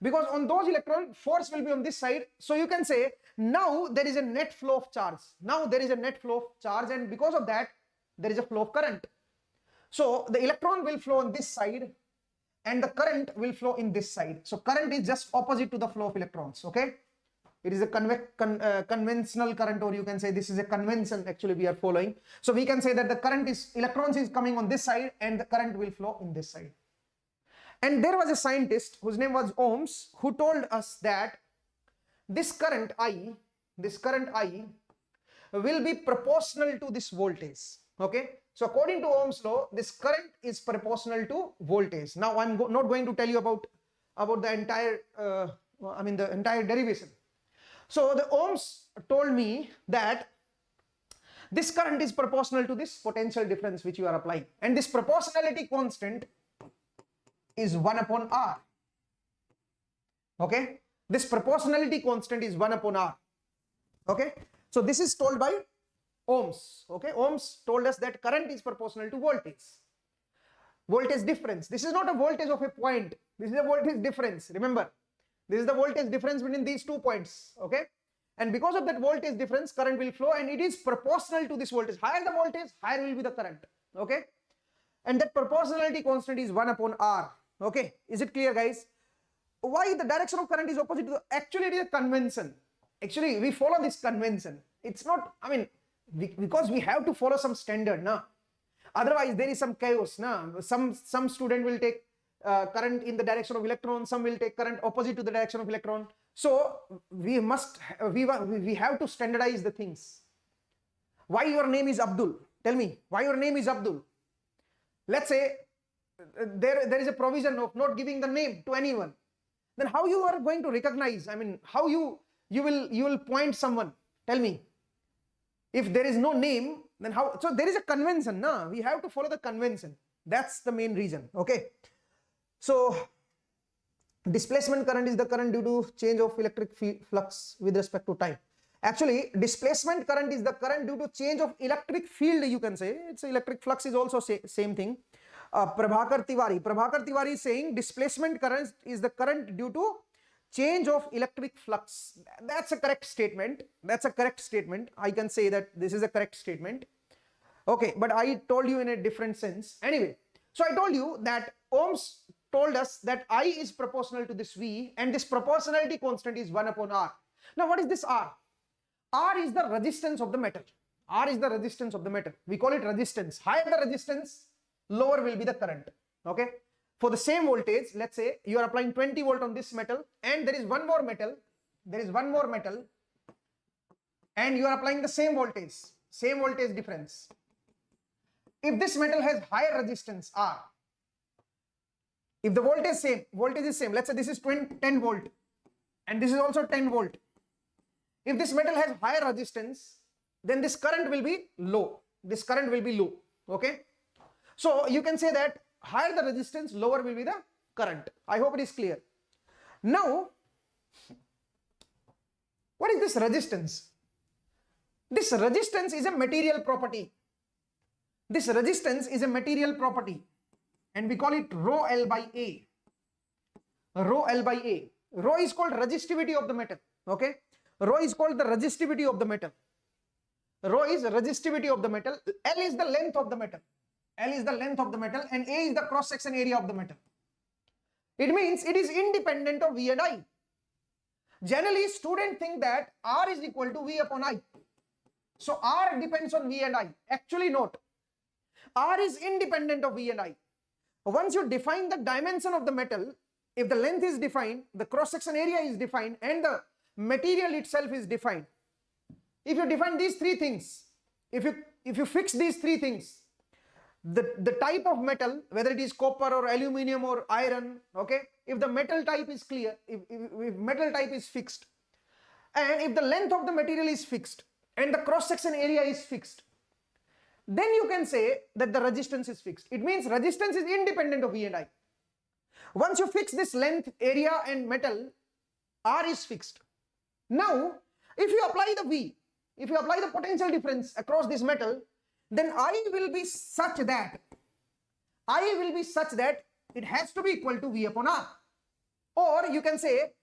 because on those electrons, force will be on this side. So you can say now there is a net flow of charge. And because of that, there is a flow of current. So the electron will flow on this side and the current will flow in this side. So current is just opposite to the flow of electrons. Okay, it is a conventional current, or you can say this is a convention actually we are following. So we can say that the current is, electrons is coming on this side and the current will flow in this side. And there was a scientist whose name was Ohms, who told us that this current I will be proportional to this voltage. Okay, so according to Ohm's law, this current is proportional to voltage. Now I'm not going to tell you about the entire the entire derivation. So the Ohms told me that this current is proportional to this potential difference which you are applying, and this proportionality constant is 1 upon R. Okay, this proportionality constant is 1 upon R. Okay, so this is told by Ohms. Okay, Ohms told us that current is proportional to voltage difference. This is not a voltage of a point, this is a voltage difference. Remember, this is the voltage difference between these 2 points. Okay, and because of that voltage difference, current will flow, and it is proportional to this voltage. Higher the voltage, higher will be the current. Okay, and that proportionality constant is 1 upon R. Okay, is it clear, guys? Why the direction of current is opposite to the, actually it is a convention. Actually we follow this convention. It's not, because we have to follow some standard, na. Otherwise there is some chaos, na. Some student will take current in the direction of electron, some will take current opposite to the direction of electron. So we have to standardize the things. Why your name is Abdul? Tell me, why your name is Abdul? Let's say there is a provision of not giving the name to anyone. Then how you are going to recognize? How you will point someone? Tell me. If there is no name, then how? So there is a convention, na. We have to follow the convention. That's the main reason. Okay. So displacement current is the current due to change of electric flux with respect to time. Actually, displacement current is the current due to change of electric field, you can say. It's electric flux is also same thing. Prabhakar Tiwari is saying displacement current is the current due to change of electric flux. That's a correct statement. That's a correct statement. I can say that this is a correct statement. Okay, but I told you in a different sense. Anyway, so I told you that Ohms told us that I is proportional to this V, and this proportionality constant is 1 upon R. Now what is this R? R is the resistance of the metal. R is the resistance of the metal. We call it resistance. Higher the resistance, lower will be the current. Okay. For the same voltage, let's say you are applying 20 volt on this metal, and there is one more metal, and you are applying the same voltage difference. If this metal has higher resistance R, if the voltage is same, let's say this is 10 volt and this is also 10 volt. If this metal has higher resistance, then this current will be low. Okay. So you can say that higher the resistance, lower will be the current. I hope it is clear. Now, what is this resistance? This resistance is a material property. And we call it rho L by A. Rho is called resistivity of the metal. Okay. Rho is called the resistivity of the metal. Rho is resistivity of the metal. L is the length of the metal. And A is the cross section area of the metal. It means it is independent of V and I. Generally, students think that R is equal to V upon I. So R depends on V and I. Actually note, R is independent of V and I. Once you define the dimension of the metal, if the length is defined, the cross section area is defined, and the material itself is defined. If you define these three things, if you fix these three things, the type of metal, whether it is copper or aluminum or iron, okay, if the metal type is clear, if metal type is fixed, and if the length of the material is fixed and the cross section area is fixed, then you can say that the resistance is fixed. It means resistance is independent of V and I. Once you fix this length, area and metal, R is fixed. Now, if you apply the V, if you apply the potential difference across this metal, then I will be such that it has to be equal to V upon R. Or you can say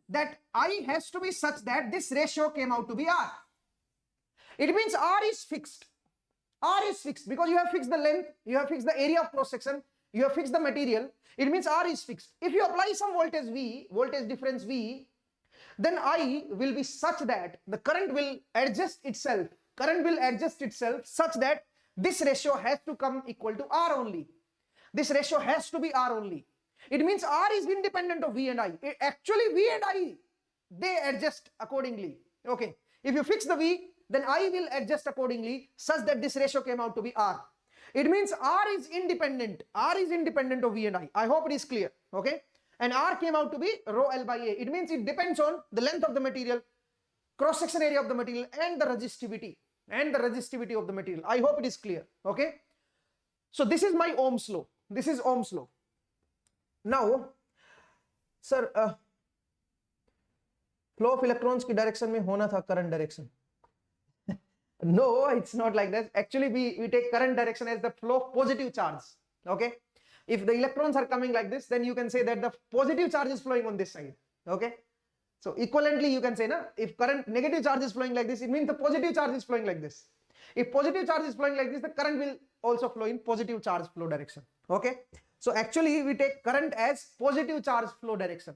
that I has to be such that this ratio came out to be R. It means R is fixed. R is fixed because you have fixed the length, you have fixed the area of cross section, you have fixed the material. It means R is fixed. If you apply some voltage V, voltage difference V, then I will be such that the current will adjust itself. Such that this ratio has to come equal to R only. This ratio has to be R only. It means R is independent of V and I. Actually, V and I, they adjust accordingly. Okay. If you fix the V, then I will adjust accordingly such that this ratio came out to be R. It means R is independent of V and I. I hope it is clear. Okay. And R came out to be rho L by A. It means it depends on the length of the material, cross section area of the material, and the resistivity of the material. I hope it is clear. Okay. So this is my Ohm's law. This is Ohm's law. Now, sir, flow of electrons की direction में होना था current direction. No, it's not like that. Actually, we take current direction as the flow of positive charge. Okay. If the electrons are coming like this, then you can say that the positive charge is flowing on this side. Okay. So equivalently, you can say, na, if current negative charge is flowing like this, it means the positive charge is flowing like this. If positive charge is flowing like this, the current will also flow in positive charge flow direction. Okay. So actually, we take current as positive charge flow direction.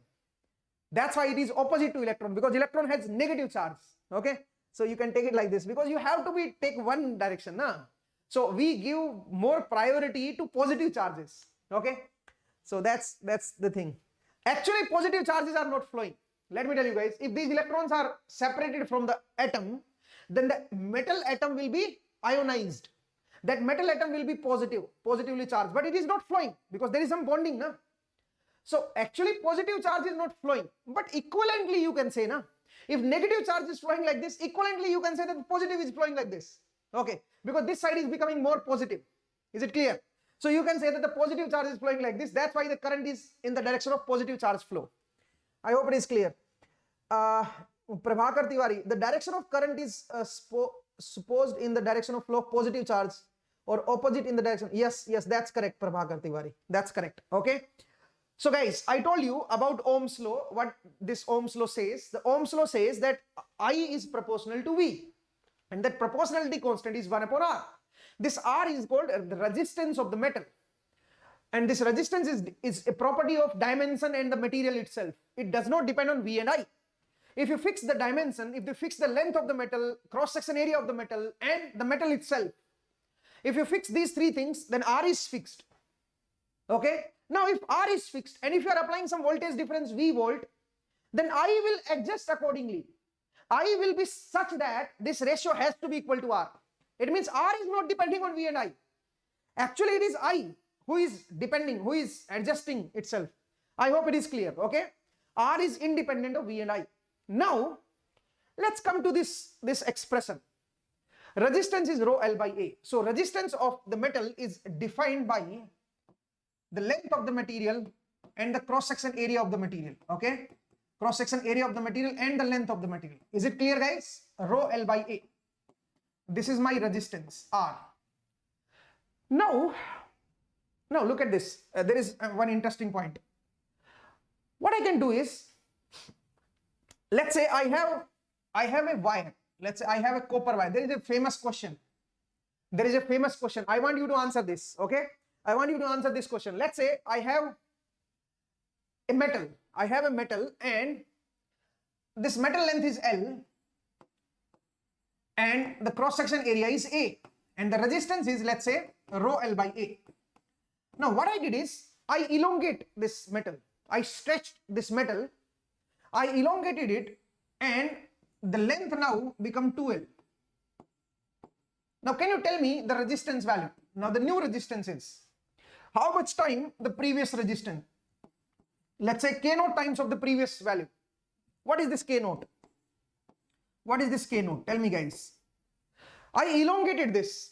That's why it is opposite to electron, because electron has negative charge. Okay. So you can take it like this, because you have to take one direction. Na? So we give more priority to positive charges. Okay. So that's the thing. Actually, positive charges are not flowing. Let me tell you guys, if these electrons are separated from the atom, then the metal atom will be ionized. That metal atom will be positively charged, but it is not flowing because there is some bonding. Na? So actually positive charge is not flowing, but equivalently you can say, na, if negative charge is flowing like this, equivalently you can say that positive is flowing like this. Okay, because this side is becoming more positive. Is it clear? So you can say that the positive charge is flowing like this. That's why the current is in the direction of positive charge flow. I hope it is clear. Prabhakar Tiwari, the direction of current is supposed in the direction of flow of positive charge or opposite in the direction. Yes, that's correct, Prabhakar Tiwari. That's correct. Okay. So guys, I told you about Ohm's law. What this Ohm's law says? The Ohm's law says that I is proportional to V, and that proportionality constant is 1 upon R. This R is called the resistance of the metal, and this resistance is a property of dimension and the material itself. It does not depend on V and I. If you fix the dimension, if you fix the length of the metal, cross-section area of the metal, and the metal itself, if you fix these three things, then R is fixed. Okay? Now, if R is fixed, and if you are applying some voltage difference V volt, then I will adjust accordingly. I will be such that this ratio has to be equal to R. It means R is not depending on V and I. Actually, it is I who is depending, who is adjusting itself. I hope it is clear. Okay? R is independent of V and I. Now, let's come to this expression. Resistance is rho L by A. So, resistance of the metal is defined by the length of the material and the cross-section area of the material. Okay? Cross-section area of the material and the length of the material. Is it clear, guys? Rho L by A. This is my resistance, R. Now look at this. There is one interesting point. What I can do is, let's say I have a wire. Let's say I have a copper wire. There is a famous question. I want you to answer this. Okay? I want you to answer this question. Let's say I have a metal. And this metal length is L and the cross-section area is A, and the resistance is, let's say, rho L by A. Now what I did is I elongate this metal. I stretched this metal. I elongated it, and the length now become 2L. Now can you tell me the resistance value? Now the new resistance is how much time the previous resistance? Let's say K naught times of the previous value. What is this K naught? What is this K naught? Tell me, guys. I elongated this.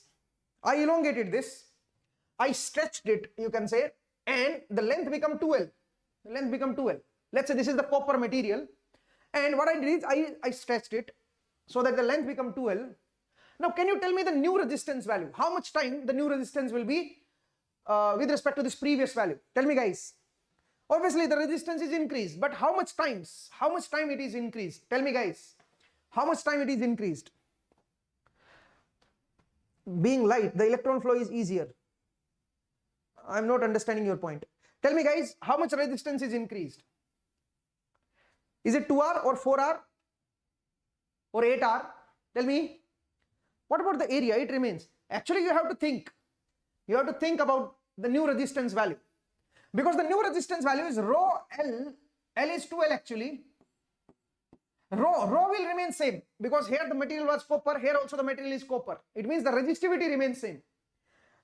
I stretched it, you can say, and the length become 2L. Let's say this is the copper material, and what I did is I stretched it so that the length become 2L. Now can you tell me the new resistance value? How much time the new resistance will be with respect to this previous value? Tell me, guys. Obviously the resistance is increased, but how much time it is increased? Tell me, guys. How much time it is increased? Being light, the electron flow is easier. I'm not understanding your point. Tell me, guys, how much resistance is increased? Is it 2R or 4R or 8R? Tell me. What about the area? It remains. Actually, you have to think. You have to think about the new resistance value. Because the new resistance value is rho L. L is 2L actually. Rho will remain same, because here the material was copper, here also the material is copper. It means the resistivity remains same.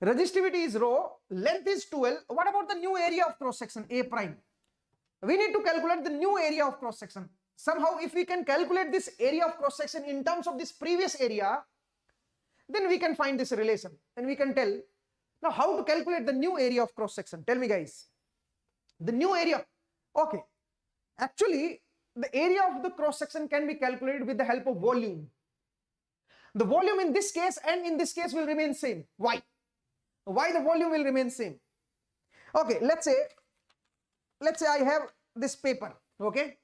Resistivity is rho, length is 2L. What about the new area of cross section, A prime? We need to calculate the new area of cross section. Somehow if we can calculate this area of cross section in terms of this previous area, then we can find this relation and we can tell. Now how to calculate the new area of cross section? Tell me, guys. The new area. Okay. Actually, the area of the cross section can be calculated with the help of volume. The volume in this case and in this case will remain same. Why? Why the volume will remain same? Okay, let's say I have this paper. Okay,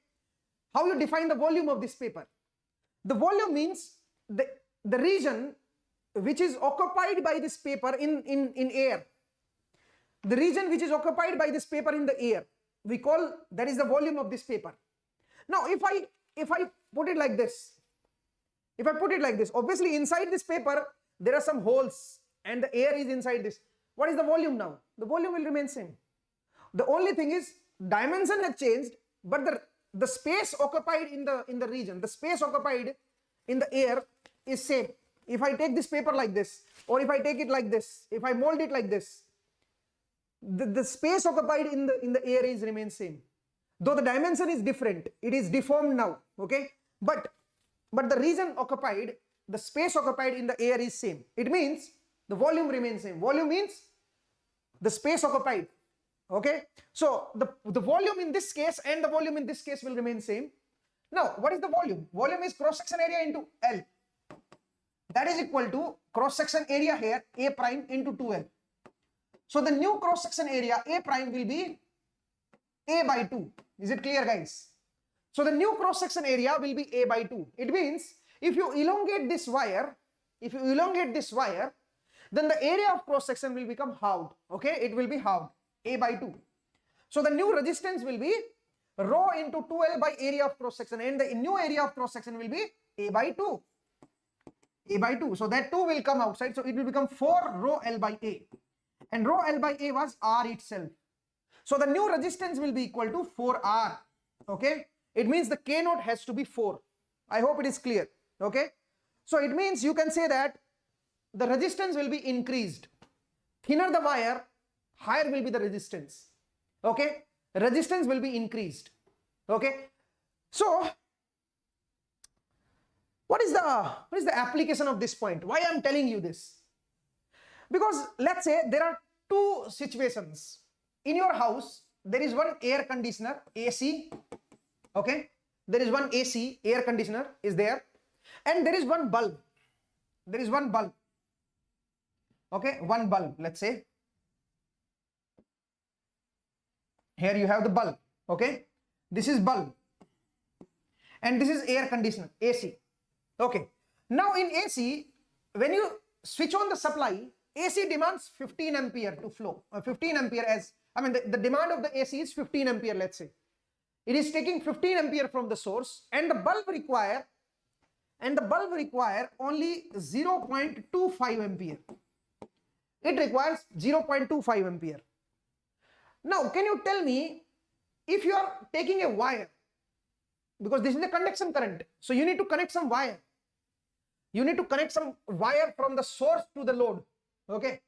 how you define the volume of this paper? The volume means the region which is occupied by this paper in air. The region which is occupied by this paper in the air, we call that is the volume of this paper. Now if I put it like this, obviously inside this paper there are some holes and the air is inside this. What is the volume now? The volume will remain same. The only thing is dimension has changed, but the space occupied in the region, the space occupied in the air is same. If I take this paper like this, or if I take it like this, if I mold it like this, the space occupied in the air is remains same. Though the dimension is different, it is deformed now. Okay, but the region occupied, the space occupied in the air is same. It means the volume remains same. Volume means the space occupied. Okay, so the volume in this case and the volume in this case will remain same. Now what is the volume? Volume is cross section area into L. That is equal to cross section area here, A prime into 2L. So the new cross section area A prime will be A by 2. Is it clear, guys? So the new cross section area will be A by 2. It means if you elongate this wire, then the area of cross section will become halved. Okay, it will be halved, A by 2. So the new resistance will be rho into 2L by area of cross section, and the new area of cross section will be A by 2. A by 2. So that 2 will come outside. So it will become 4 rho L by A. And rho L by A was R itself. So the new resistance will be equal to 4R. Okay. It means the K naught has to be 4. I hope it is clear. Okay. So it means you can say that the resistance will be increased. Thinner the wire, higher will be the resistance. Okay. Resistance will be increased. Okay. So what is the application of this point? Why I am telling you this? Because let's say there are two situations. In your house, there is one air conditioner, AC. Okay. There is one AC, air conditioner is there. And there is one bulb. There is one bulb. Okay. One bulb, let's say. Here you have the bulb. Okay. This is bulb. And this is air conditioner, AC. Okay. Now in AC, when you switch on the supply, AC demands 15 ampere to flow. 15 ampere as, I mean the demand of the AC is 15 ampere, let's say. It is taking 15 ampere from the source, and the bulb require only 0.25 ampere. It requires 0.25 ampere. Now, can you tell me, if you are taking a wire, because this is a conduction current, so you need to connect some wire. You need to connect some wire from the source to the load. Okay.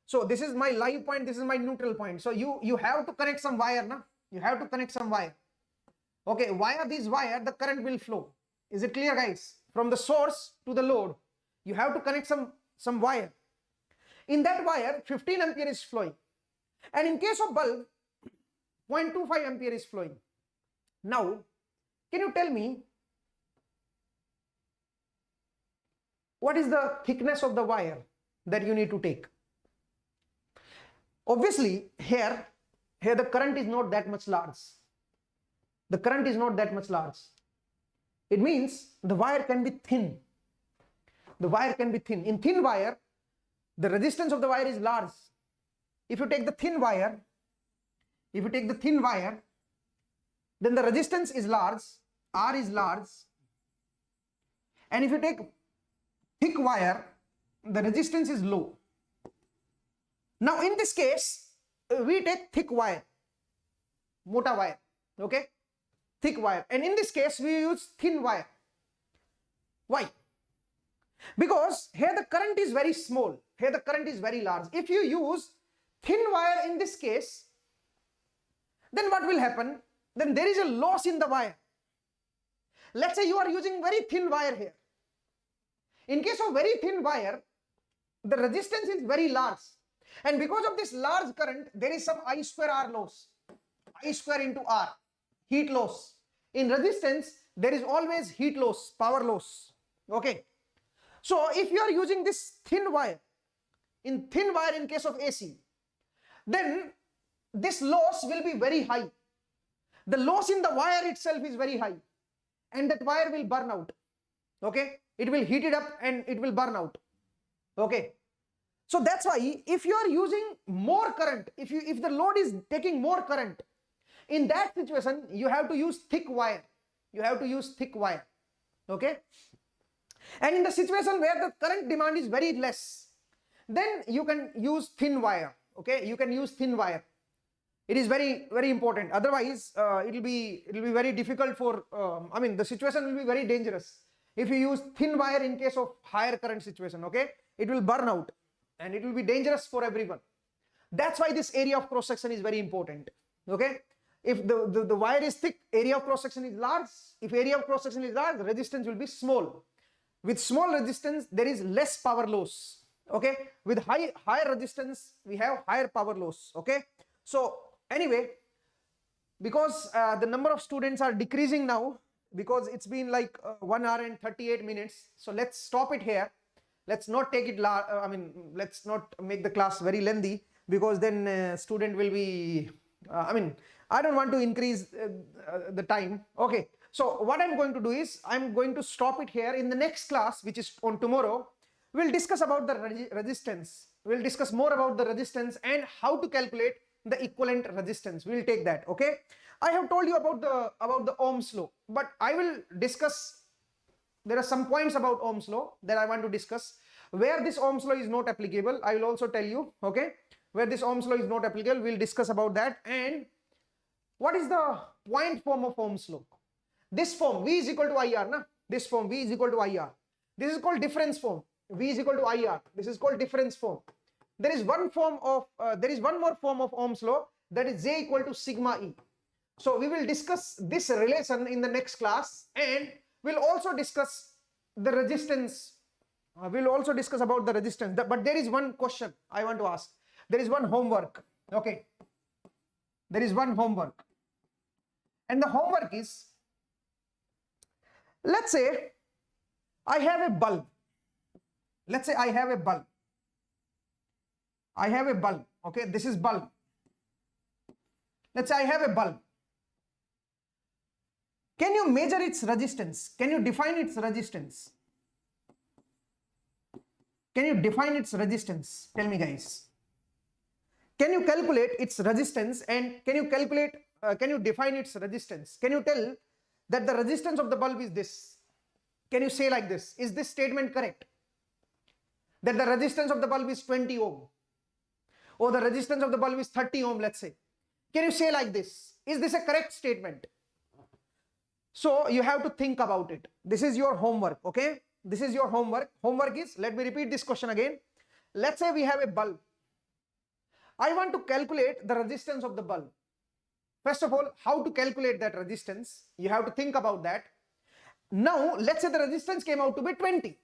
So this is my live point, this is my neutral point. So you have to connect some wire, na? You have to connect some wire. Okay, via this wire, the current will flow. Is it clear, guys? From the source to the load, you have to connect some wire. In that wire, 15 ampere is flowing. And in case of bulb, 0.25 ampere is flowing. Now, can you tell me, what is the thickness of the wire that you need to take? Obviously, here the current is not that much large. The current is not that much large. It means the wire can be thin. The wire can be thin. In thin wire, the resistance of the wire is large. If you take the thin wire, then the resistance is large, R is large. And if you take thick wire, the resistance is low. Now in this case, we take thick wire, mota wire, okay, thick wire. And in this case, we use thin wire. Why? Because here the current is very small, here the current is very large. If you use thin wire in this case, then what will happen? Then there is a loss in the wire. Let's say you are using very thin wire here. In case of very thin wire, the resistance is very large. And because of this large current, there is some I square R loss. I square into R, heat loss. In resistance, there is always heat loss, power loss. Okay. So if you are using this thin wire, in case of AC, then this loss will be very high. The loss in the wire itself is very high, and that wire will burn out. Okay. It will heat it up and it will burn out. Okay. So that's why if you are using more current, if the load is taking more current, in that situation you have to use thick wire. You have to use thick wire. Okay. And in the situation where the current demand is very less, then you can use thin wire. Okay. You can use thin wire. It is very, very important. Otherwise, it will be very difficult for, the situation will be very dangerous. If you use thin wire in case of higher current situation, okay, it will burn out and it will be dangerous for everyone. That's why this area of cross section is very important. Okay. If the wire is thick, area of cross section is large. If area of cross section is large, the resistance will be small. With small resistance, there is less power loss. Okay. With higher resistance, we have higher power loss. Okay. So anyway, because the number of students are decreasing now, because it's been like 1 hour and 38 minutes. So let's stop it here. Let's not take it, let's not make the class very lengthy, because then student will be I mean, I don't want to increase the time. Okay, so what I'm going to do is I'm going to stop it here. In the next class, which is on tomorrow, we'll discuss about the resistance. We'll discuss more about the resistance and how to calculate the equivalent resistance. We'll take that. Okay, I have told you about the Ohm's law, but I will discuss. There are some points about Ohm's law that I want to discuss. Where this Ohm's law is not applicable, I will also tell you. Okay, where this Ohm's law is not applicable, we'll discuss about that. And what is the point form of Ohm's law? This form, V is equal to IR, na? This form, V is equal to IR. This is called difference form. V is equal to IR. This is called difference form. There is one form of, there is one more form of Ohm's law, that is J equal to sigma E. So we will discuss this relation in the next class, and we'll also discuss the resistance. We'll also discuss about the resistance. But there is one question I want to ask. There is one homework. Okay. There is one homework. And the homework is, let's say I have a bulb. Let's say I have a bulb. I have a bulb. Okay. This is bulb. Let's say I have a bulb. Can you measure its resistance? Can you define its resistance? Can you define its resistance? Tell me, guys. Can you calculate its resistance, and can you define its resistance? Can you tell that the resistance of the bulb is this? Can you say like this? Is this statement correct? That the resistance of the bulb is 20 ohm, or the resistance of the bulb is 30 ohm, let's say. Can you say like this? Is this a correct statement? So you have to think about it. This is your homework, okay? This is your homework. Homework is, let me repeat this question again. Let's say we have a bulb. I want to calculate the resistance of the bulb. First of all, how to calculate that resistance? You have to think about that. Now, let's say the resistance came out to be 20.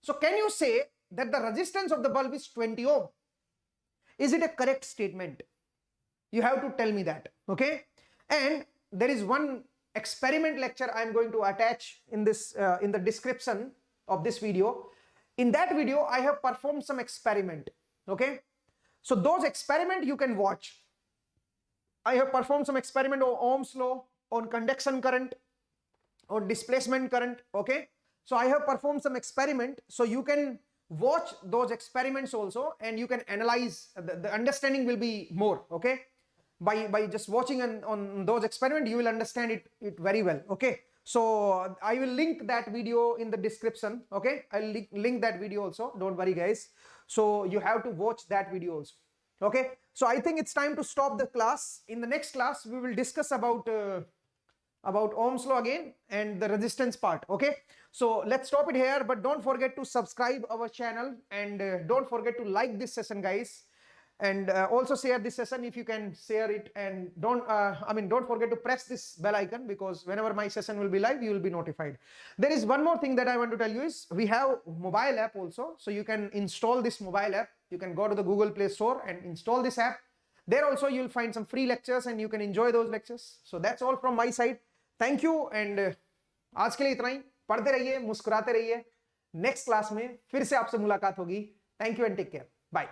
So can you say that the resistance of the bulb is 20 ohm? Is it a correct statement? You have to tell me that, okay? And there is one experiment lecture I am going to attach in this in the description of this video. In that video, I have performed some experiment, okay? So those experiments you can watch. I have performed some experiment on Ohm's law, on conduction current, on displacement current, okay? So I have performed some experiment, so you can watch those experiments also, and you can analyze. The understanding will be more, okay? By just watching on those experiments, you will understand it very well, okay? So I will link that video in the description, okay? I'll link that video also, don't worry guys. So you have to watch that video also, okay? So I think it's time to stop the class. In the next class, we will discuss about Ohm's law again and the resistance part, okay? So let's stop it here, but don't forget to subscribe our channel, and don't forget to like this session, guys. And also share this session if you can share it, and don't forget to press this bell icon, because whenever my session will be live, you will be notified. There is one more thing that I want to tell you is, we have mobile app also, so you can install this mobile app. You can go to the Google Play Store and install this app. There also you'll find some free lectures, and you can enjoy those lectures. So that's all from my side. Thank you, and आज के लिए इतना ही. पढ़ते रहिए, मुस्कुराते रहिए. Next class में फिर से आपसे मुलाकात होगी. Thank you and take care. Bye.